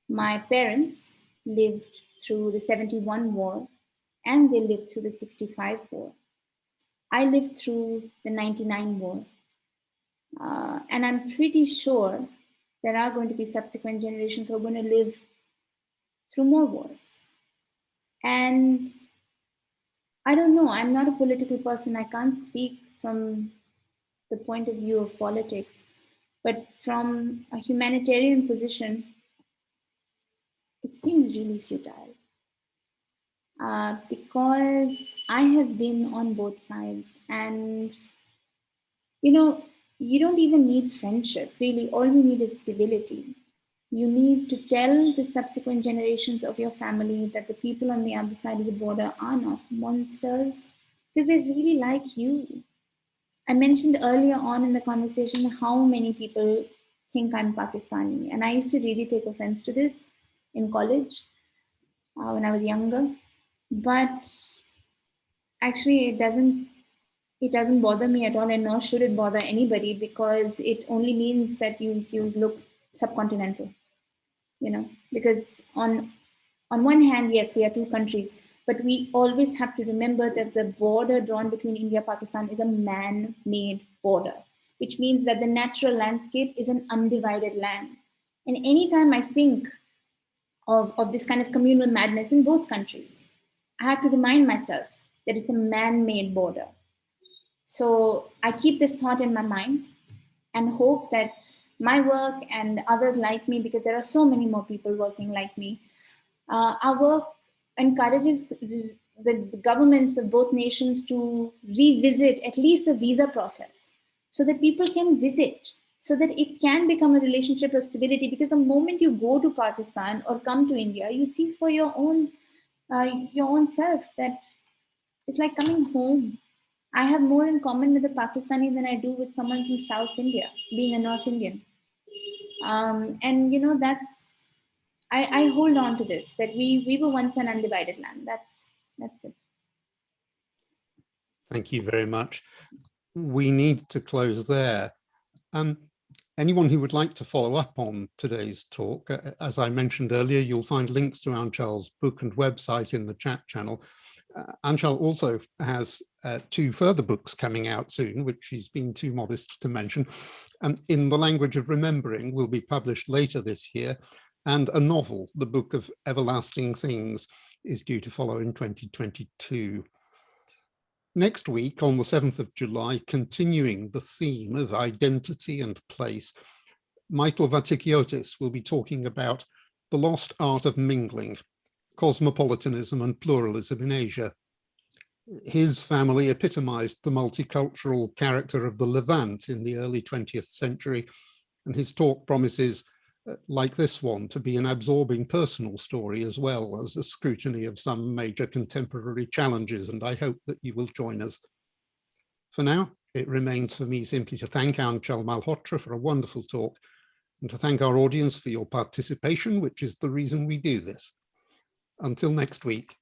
My parents lived through the 71 war, and they lived through the 65 war. I lived through the 99 war. And I'm pretty sure there are going to be subsequent generations who are going to live through more wars. And I don't know, I'm not a political person. I can't speak from the point of view of politics, but from a humanitarian position, it seems really futile. Because I have been on both sides, and you know, you don't even need friendship. Really, all you need is civility. You need to tell the subsequent generations of your family that the people on the other side of the border are not monsters, because they really like you. I mentioned earlier on in the conversation how many people think I'm Pakistani, and I used to really take offense to this in college when I was younger. But actually, it doesn't bother me at all, and nor should it bother anybody, because it only means that you look subcontinental, because on one hand, yes, we are two countries, but we always have to remember that the border drawn between India and Pakistan is a man-made border, which means that the natural landscape is an undivided land. And anytime I think of this kind of communal madness in both countries, I have to remind myself that it's a man-made border. So I keep this thought in my mind and hope that my work and others like me, because there are so many more people working like me, our work encourages the governments of both nations to revisit at least the visa process so that people can visit, so that it can become a relationship of civility. Because the moment you go to Pakistan or come to India, you see for your own self that it's like coming home. I have more in common with a Pakistani than I do with someone from South India, being a North Indian. And I hold on to this, that we were once an undivided land. That's it. Thank you very much. We need to close there. Anyone who would like to follow up on today's talk, as I mentioned earlier, you'll find links to Aanchal's book and website in the chat channel. Aanchal also has 2 further books coming out soon, which she's been too modest to mention. In the Language of Remembering will be published later this year, and a novel, The Book of Everlasting Things, is due to follow in 2022. Next week, on the 7th of July, continuing the theme of identity and place, Michael Vatikiotis will be talking about the lost art of mingling, cosmopolitanism and pluralism in Asia. His family epitomized the multicultural character of the Levant in the early 20th century, and his talk promises, like this one, to be an absorbing personal story as well as a scrutiny of some major contemporary challenges, and I hope that you will join us. For now, it remains for me simply to thank Aanchal Malhotra for a wonderful talk, and to thank our audience for your participation, which is the reason we do this. Until next week,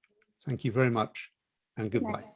thank you very much and goodbye.